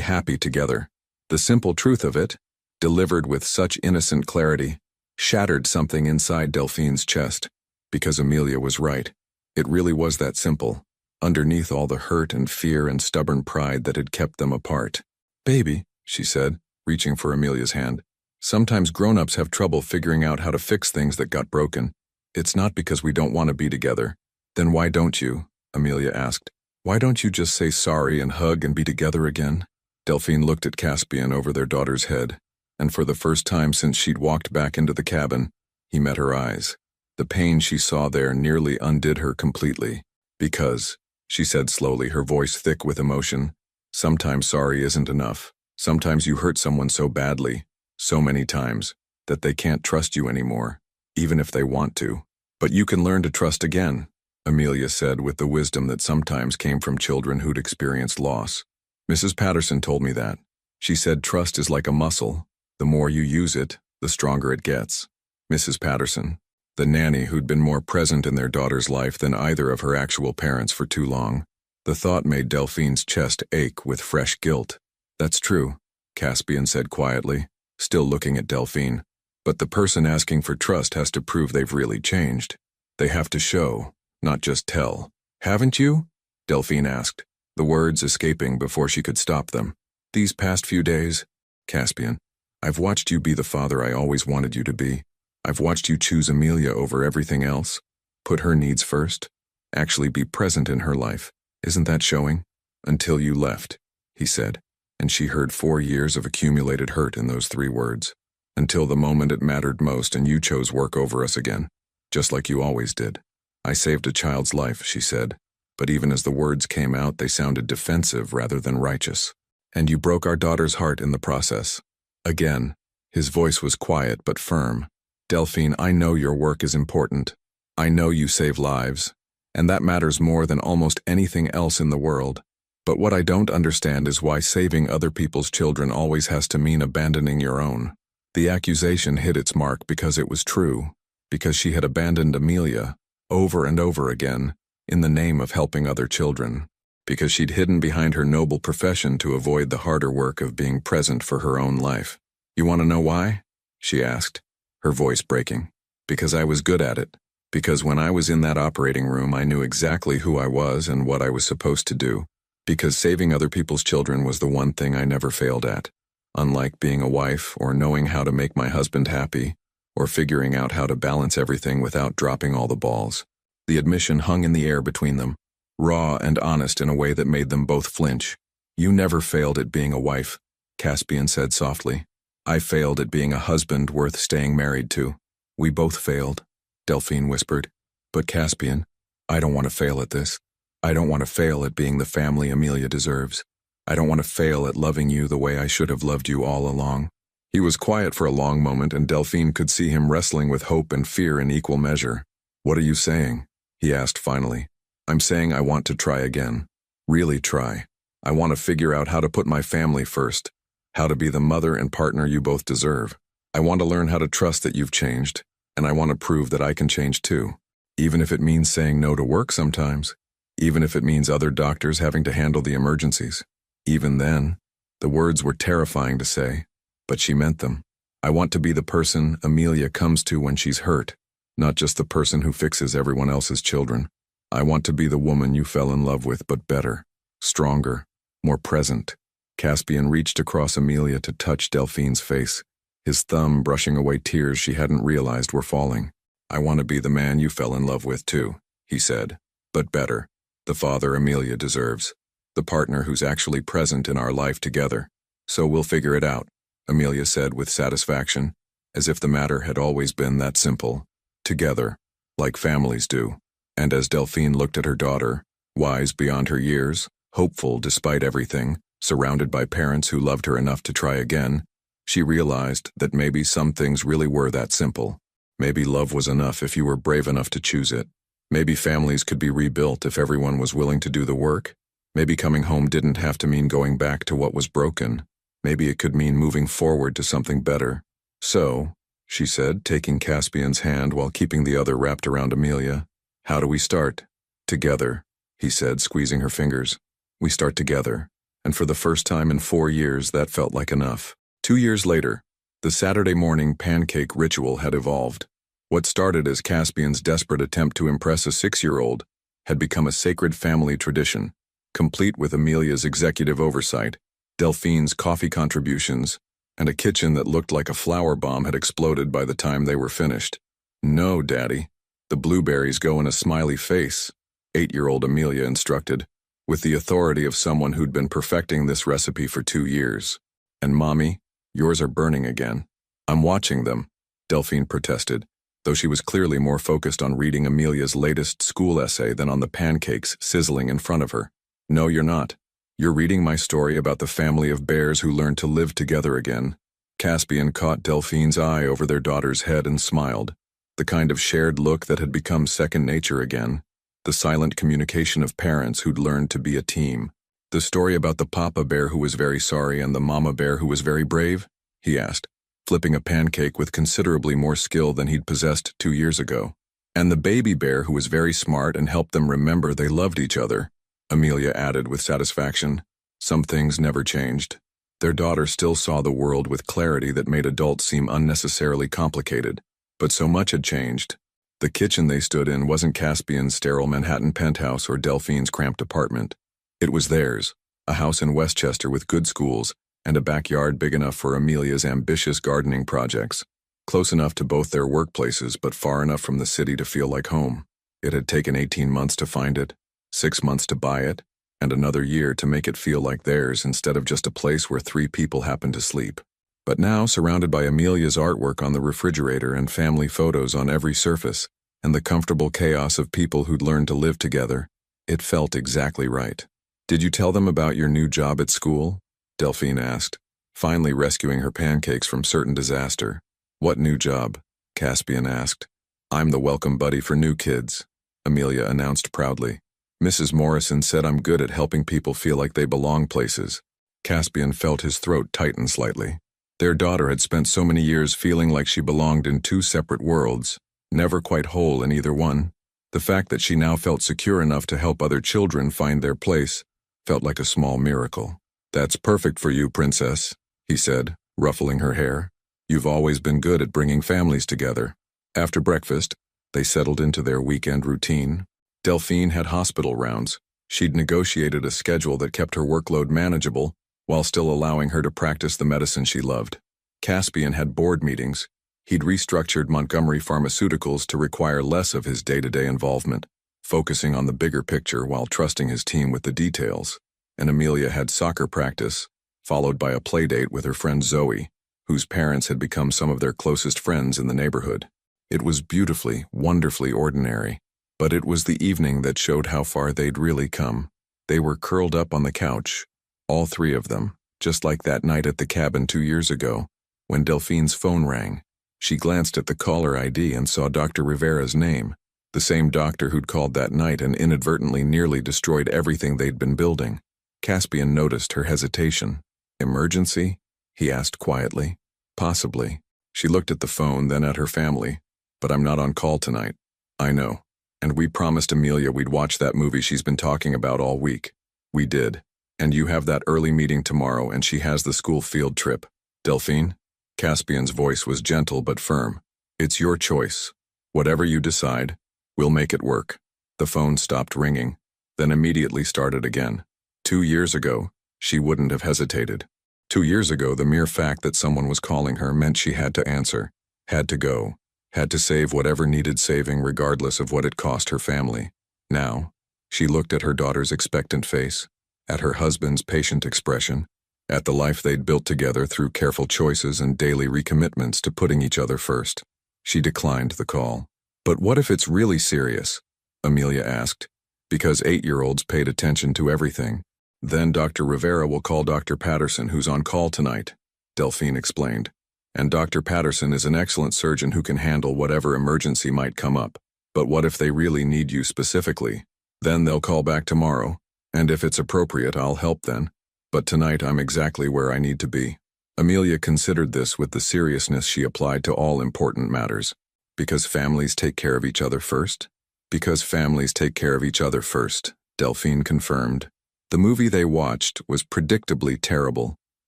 Speaker 1: happy together. The simple truth of it, delivered with such innocent clarity, shattered something inside Delphine's chest, because Amelia was right. It really was that simple, underneath all the hurt and fear and stubborn pride that had kept them apart. Baby, she said, reaching for Amelia's hand, sometimes grown-ups have trouble figuring out how to fix things that got broken. It's not because we don't want to be together. Then why don't you? Amelia asked. Why don't you just say sorry and hug and be together again? Delphine looked at Caspian over their daughter's head, and for the first time since she'd walked back into the cabin, he met her eyes. The pain she saw there nearly undid her completely. Because, she said slowly, her voice thick with emotion, sometimes sorry isn't enough. Sometimes you hurt someone so badly, so many times, that they can't trust you anymore, even if they want to. But you can learn to trust again, Amelia said with the wisdom that sometimes came from children who'd experienced loss. Mrs. Patterson told me that. She said trust is like a muscle. The more you use it, the stronger it gets. Mrs. Patterson, the nanny who'd been more present in their daughter's life than either of her actual parents for too long. The thought made Delphine's chest ache with fresh guilt. That's true, Caspian said quietly, still looking at Delphine. But the person asking for trust has to prove they've really changed. They have to show, not just tell. Haven't you? Delphine asked, the words escaping before she could stop them. These past few days, Caspian, I've watched you be the father I always wanted you to be. I've watched you choose Amelia over everything else, put her needs first, actually be present in her life. Isn't that showing? Until you left, he said, and she heard 4 years of accumulated hurt in those 3 words. Until the moment it mattered most and you chose work over us again, just like you always did. I saved a child's life, she said, but even as the words came out, they sounded defensive rather than righteous. And you broke our daughter's heart in the process. Again, his voice was quiet but firm. Delphine, I know your work is important. I know you save lives, and that matters more than almost anything else in the world. But what I don't understand is why saving other people's children always has to mean abandoning your own. The accusation hit its mark because it was true, because she had abandoned Amelia, over and over again, in the name of helping other children, because she'd hidden behind her noble profession to avoid the harder work of being present for her own life. You want to know why? She asked, her voice breaking. Because I was good at it. Because when I was in that operating room, I knew exactly who I was and what I was supposed to do. Because saving other people's children was the one thing I never failed at. Unlike being a wife, or knowing how to make my husband happy, or figuring out how to balance everything without dropping all the balls. The admission hung in the air between them, raw and honest in a way that made them both flinch. You never failed at being a wife, Caspian said softly. I failed at being a husband worth staying married to. We both failed, Delphine whispered. But Caspian, I don't want to fail at this. I don't want to fail at being the family Amelia deserves. I don't want to fail at loving you the way I should have loved you all along. He was quiet for a long moment, and Delphine could see him wrestling with hope and fear in equal measure. What are you saying? He asked finally. I'm saying I want to try again. Really try. I want to figure out how to put my family first, how to be the mother and partner you both deserve. I want to learn how to trust that you've changed, and I want to prove that I can change too, even if it means saying no to work sometimes, even if it means other doctors having to handle the emergencies. Even then, the words were terrifying to say, but she meant them. I want to be the person Amelia comes to when she's hurt, not just the person who fixes everyone else's children. I want to be the woman you fell in love with, but better, stronger, more present. Caspian reached across Amelia to touch Delphine's face, his thumb brushing away tears she hadn't realized were falling. I want to be the man you fell in love with too, he said, but better, the father Amelia deserves, the partner who's actually present in our life together. So we'll figure it out, Amelia said with satisfaction, as if the matter had always been that simple. Together, like families do. And as Delphine looked at her daughter, wise beyond her years, hopeful despite everything, surrounded by parents who loved her enough to try again, she realized that maybe some things really were that simple. Maybe love was enough if you were brave enough to choose it. Maybe families could be rebuilt if everyone was willing to do the work. Maybe coming home didn't have to mean going back to what was broken. Maybe it could mean moving forward to something better. So, she said, taking Caspian's hand while keeping the other wrapped around Amelia, how do we start? Together, he said, squeezing her fingers. We start together. And for the first time in 4 years, that felt like enough. 2 years later, the Saturday morning pancake ritual had evolved. What started as Caspian's desperate attempt to impress a 6-year-old had become a sacred family tradition, complete with Amelia's executive oversight, Delphine's coffee contributions, and a kitchen that looked like a flower bomb had exploded by the time they were finished. No, Daddy. The blueberries go in a smiley face, 8-year-old Amelia instructed, with the authority of someone who'd been perfecting this recipe for 2 years. And Mommy, yours are burning again. I'm watching them, Delphine protested, though she was clearly more focused on reading Amelia's latest school essay than on the pancakes sizzling in front of her. No, you're not. You're reading my story about the family of bears who learned to live together again. Caspian caught Delphine's eye over their daughter's head and smiled, the kind of shared look that had become second nature again, the silent communication of parents who'd learned to be a team. The story about the papa bear who was very sorry and the mama bear who was very brave? He asked, flipping a pancake with considerably more skill than he'd possessed 2 years ago. And the baby bear who was very smart and helped them remember they loved each other, Amelia added with satisfaction. Some things never changed. Their daughter still saw the world with clarity that made adults seem unnecessarily complicated. But so much had changed. The kitchen they stood in wasn't Caspian's sterile Manhattan penthouse or Delphine's cramped apartment. It was theirs, a house in Westchester with good schools and a backyard big enough for Amelia's ambitious gardening projects, close enough to both their workplaces but far enough from the city to feel like home. It had taken 18 months to find it, 6 months to buy it, and another year to make it feel like theirs instead of just a place where 3 people happened to sleep. But now, surrounded by Amelia's artwork on the refrigerator and family photos on every surface, and the comfortable chaos of people who'd learned to live together, it felt exactly right. Did you tell them about your new job at school? Delphine asked, finally rescuing her pancakes from certain disaster. What new job? Caspian asked. I'm the welcome buddy for new kids, Amelia announced proudly. Mrs. Morrison said I'm good at helping people feel like they belong places. Caspian felt his throat tighten slightly. Their daughter had spent so many years feeling like she belonged in two separate worlds, never quite whole in either one. The fact that she now felt secure enough to help other children find their place felt like a small miracle. That's perfect for you, princess, he said, ruffling her hair. You've always been good at bringing families together. After breakfast, they settled into their weekend routine. Delphine had hospital rounds. She'd negotiated a schedule that kept her workload manageable while still allowing her to practice the medicine she loved. Caspian had board meetings. He'd restructured Montgomery Pharmaceuticals to require less of his day-to-day involvement, focusing on the bigger picture while trusting his team with the details. And Amelia had soccer practice, followed by a play date with her friend Zoe, whose parents had become some of their closest friends in the neighborhood. It was beautifully, wonderfully ordinary, but it was the evening that showed how far they'd really come. They were curled up on the couch, all three of them, just like that night at the cabin 2 years ago, when Delphine's phone rang. She glanced at the caller ID and saw Dr. Rivera's name, the same doctor who'd called that night and inadvertently nearly destroyed everything they'd been building. Caspian noticed her hesitation. Emergency? He asked quietly. Possibly. She looked at the phone, then at her family. But I'm not on call tonight. I know. And we promised Amelia we'd watch that movie she's been talking about all week. We did. And you have that early meeting tomorrow and she has the school field trip. Delphine? Caspian's voice was gentle but firm. It's your choice. Whatever you decide, we'll make it work. The phone stopped ringing, then immediately started again. 2 years ago, she wouldn't have hesitated. 2 years ago, the mere fact that someone was calling her meant she had to answer, had to go, had to save whatever needed saving regardless of what it cost her family. Now, she looked at her daughter's expectant face, at her husband's patient expression, at the life they'd built together through careful choices and daily recommitments to putting each other first. She declined the call. But what if it's really serious? Amelia asked, because 8-year-olds paid attention to everything. Then Dr. Rivera will call Dr. Patterson, who's on call tonight, Delphine explained. And Dr. Patterson is an excellent surgeon who can handle whatever emergency might come up. But what if they really need you specifically? Then they'll call back tomorrow, and if it's appropriate, I'll help then. But tonight I'm exactly where I need to be. Amelia considered this with the seriousness she applied to all important matters. Because families take care of each other first? Because families take care of each other first, Delphine confirmed. The movie they watched was predictably terrible,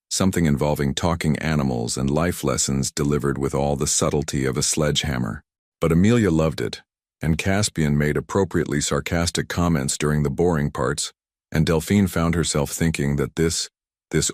Speaker 1: something involving talking animals and life lessons delivered with all the subtlety of a sledgehammer. But Amelia loved it, and Caspian made appropriately sarcastic comments during the boring parts, and Delphine found herself thinking that this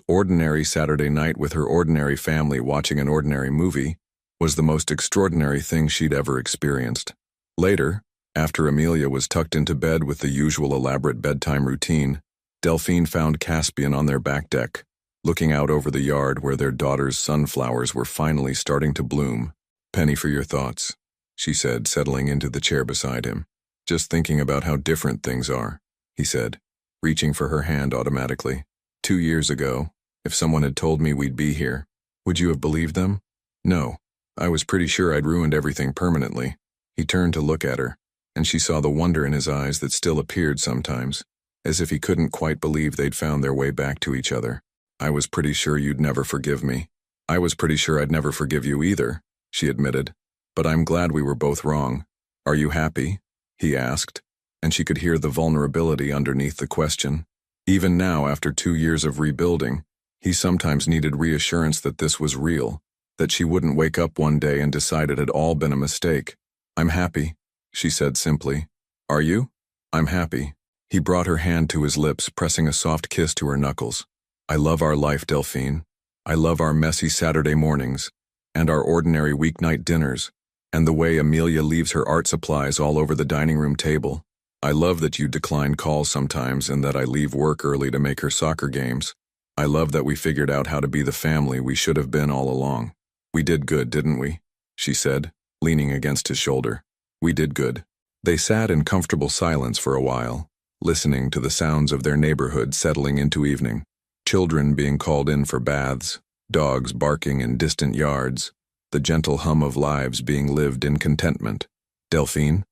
Speaker 1: ordinary Saturday night with her ordinary family watching an ordinary movie was the most extraordinary thing she'd ever experienced. Later, after Amelia was tucked into bed with the usual elaborate bedtime routine, Delphine found Caspian on their back deck, looking out over the yard where their daughter's sunflowers were finally starting to bloom. Penny for your thoughts, she said, settling into the chair beside him. Just thinking about how different things are, he said, reaching for her hand automatically. 2 years ago, if someone had told me we'd be here, would you have believed them? No, I was pretty sure I'd ruined everything permanently. He turned to look at her, and she saw the wonder in his eyes that still appeared sometimes, as if he couldn't quite believe they'd found their way back to each other. I was pretty sure you'd never forgive me. I was pretty sure I'd never forgive you either, she admitted. But I'm glad we were both wrong. Are you happy? He asked, and she could hear the vulnerability underneath the question. Even now, after 2 years of rebuilding, he sometimes needed reassurance that this was real, that she wouldn't wake up one day and decide it had all been a mistake. I'm happy, she said simply. Are you? I'm happy. He brought her hand to his lips, pressing a soft kiss to her knuckles. I love our life, Delphine. I love our messy Saturday mornings, and our ordinary weeknight dinners, and the way Amelia leaves her art supplies all over the dining room table. I love that you decline calls sometimes and that I leave work early to make her soccer games. I love that we figured out how to be the family we should have been all along. We did good, didn't we? She said, leaning against his shoulder. We did good. They sat in comfortable silence for a while, listening to the sounds of their neighborhood settling into evening. Children being called in for baths, dogs barking in distant yards, the gentle hum of lives being lived in contentment. Delphine?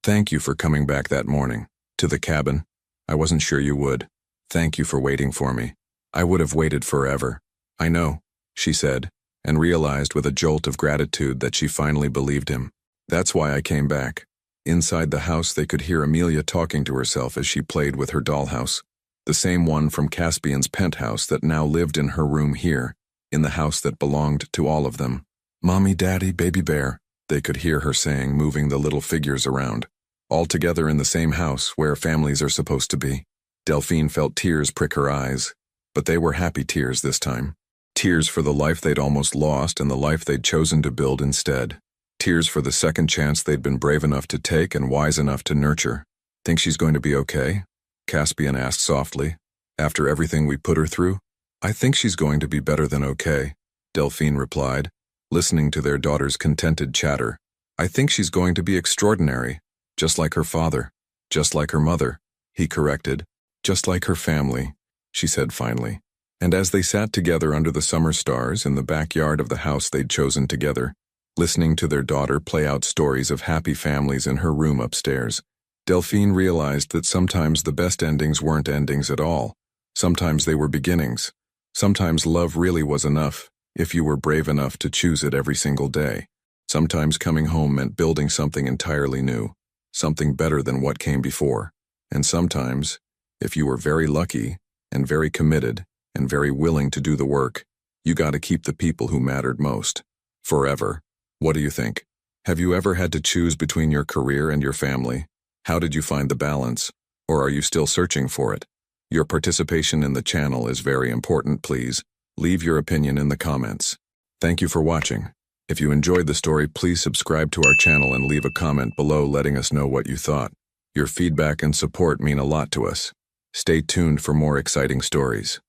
Speaker 1: Thank you for coming back that morning. To the cabin. I wasn't sure you would. Thank you for waiting for me. I would have waited forever. I know, she said, and realized with a jolt of gratitude that she finally believed him. That's why I came back. Inside the house they could hear Amelia talking to herself as she played with her dollhouse. The same one from Caspian's penthouse that now lived in her room here, in the house that belonged to all of them. Mommy, Daddy, Baby Bear, they could hear her saying, moving the little figures around. All together in the same house where families are supposed to be. Delphine felt tears prick her eyes, but they were happy tears this time. Tears for the life they'd almost lost and the life they'd chosen to build instead. Tears for the second chance they'd been brave enough to take and wise enough to nurture. Think she's going to be okay? Caspian asked softly. After everything we put her through? I think she's going to be better than okay, Delphine replied, listening to their daughter's contented chatter. I think she's going to be extraordinary, just like her father, just like her mother, he corrected, just like her family, she said finally. And as they sat together under the summer stars in the backyard of the house they'd chosen together, listening to their daughter play out stories of happy families in her room upstairs, Delphine realized that sometimes the best endings weren't endings at all. Sometimes they were beginnings. Sometimes love really was enough, if you were brave enough to choose it every single day. Sometimes coming home meant building something entirely new, something better than what came before. And sometimes, if you were very lucky and very committed and very willing to do the work, you got to keep the people who mattered most. Forever. What do you think? Have you ever had to choose between your career and your family? How did you find the balance? Or are you still searching for it? Your participation in the channel is very important, please. Leave your opinion in the comments. Thank you for watching. If you enjoyed the story, please subscribe to our channel and leave a comment below letting us know what you thought. Your feedback and support mean a lot to us. Stay tuned for more exciting stories.